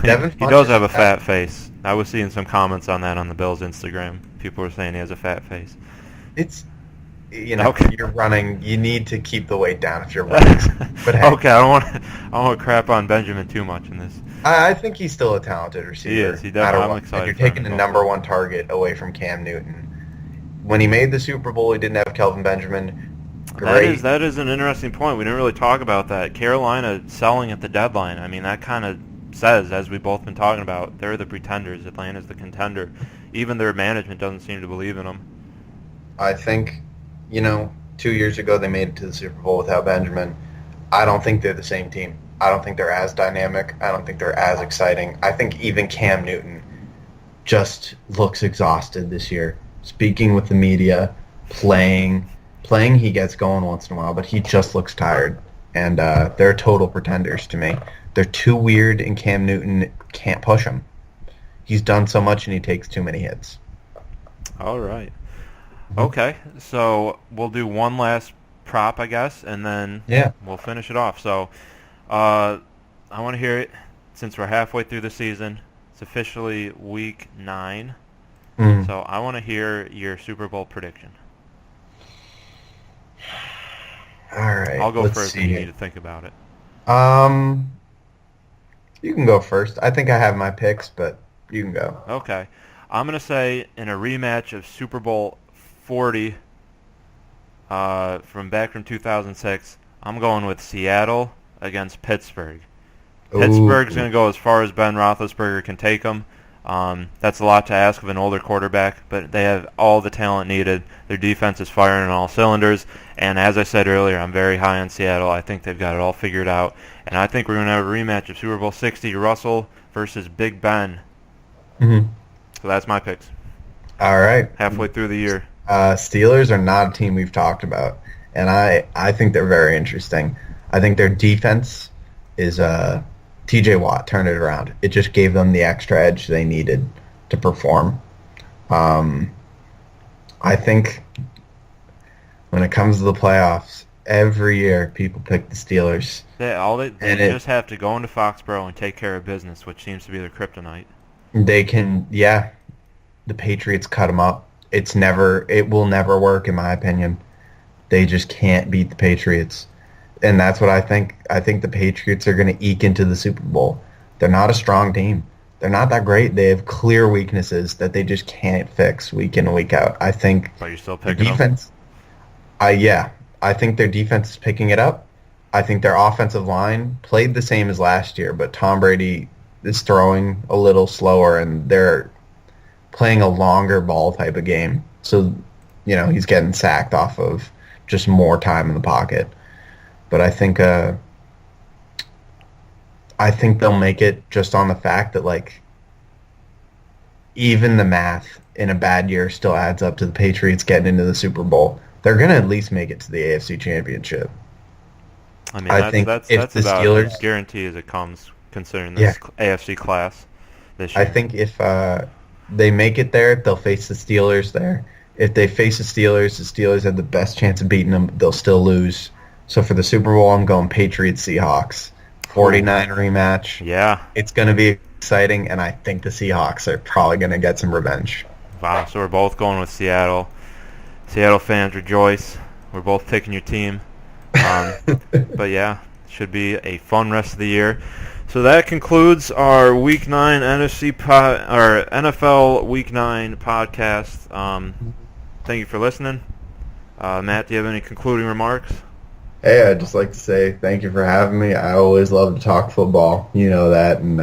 Devin he does have a fat face. I was seeing some comments on that on the Bills' Instagram. People were saying he has a fat face. It's... okay. You're running. You need to keep the weight down if you're running. But hey, okay, I don't want to crap on Benjamin too much in this. I think he's still a talented receiver. He is. He definitely. I'm excited. You're taking the number one target away from Cam Newton. When he made the Super Bowl, he didn't have Kelvin Benjamin. Great. That is an interesting point. We didn't really talk about that. Carolina selling at the deadline. I mean, that kind of says, as we've both been talking about, they're the pretenders. Atlanta's the contender. Even their management doesn't seem to believe in them. I think, 2 years ago they made it to the Super Bowl without Benjamin. I don't think they're the same team. I don't think they're as dynamic. I don't think they're as exciting. I think even Cam Newton just looks exhausted this year. Speaking with the media, playing, he gets going once in a while, but he just looks tired. And they're total pretenders to me. They're too weird, and Cam Newton can't push them. He's done so much, and he takes too many hits. All right. Okay, so we'll do one last prop, I guess, and then we'll finish it off. So I want to hear it since we're halfway through the season. It's officially week 9. So I want to hear your Super Bowl prediction. All right. I'll go first if you need to think about it. You can go first. I think I have my picks, but you can go. Okay. I'm going to say in a rematch of Super Bowl 40 from 2006, I'm going with Seattle against Pittsburgh. Pittsburgh's going to go as far as Ben Roethlisberger can take them. That's a lot to ask of an older quarterback, but they have all the talent needed. Their defense is firing on all cylinders, and as I said earlier, I'm very high on Seattle. I think they've got it all figured out, and I think we're going to have a rematch of Super Bowl 60, Russell versus Big Ben. So that's my picks. All right. Halfway through the year. Steelers are not a team we've talked about, and I think they're very interesting. I think their defense is T.J. Watt turned it around. It just gave them the extra edge they needed to perform. I think when it comes to the playoffs, every year people pick the Steelers. They just have to go into Foxborough and take care of business, which seems to be their kryptonite. They can, the Patriots cut them up. It will never work, in my opinion. They just can't beat the Patriots. And that's what I think. I think the Patriots are going to eke into the Super Bowl. They're not a strong team. They're not that great. They have clear weaknesses that they just can't fix week in and week out. I think but you're still picking defense. I think their defense is picking it up. I think their offensive line played the same as last year, but Tom Brady is throwing a little slower, and they're playing a longer ball type of game. So, he's getting sacked off of just more time in the pocket. But I think I think they'll make it just on the fact that, like, even the math in a bad year still adds up to the Patriots getting into the Super Bowl. They're going to at least make it to the AFC Championship. I mean, That's that's the about Steelers, as guaranteed as it comes, considering yeah, this AFC class this I year. think if they make it there, they'll face the Steelers there. If they face the Steelers have the best chance of beating them. They'll still lose. So for the Super Bowl, I'm going Patriots-Seahawks. 49 rematch. Yeah. It's going to be exciting, and I think the Seahawks are probably going to get some revenge. Wow, so we're both going with Seattle. Seattle fans rejoice. We're both picking your team. But yeah, should be a fun rest of the year. So that concludes our Week 9 our NFL Week 9 podcast. Thank you for listening. Matt, do you have any concluding remarks? Hey, I'd just like to say thank you for having me. I always love to talk football. You know that. And,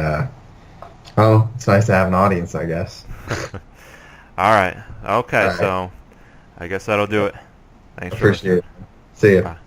it's nice to have an audience, I guess. All right. Okay, All right. so I guess that'll do it. Thanks for Appreciate listening. it. See ya. Bye.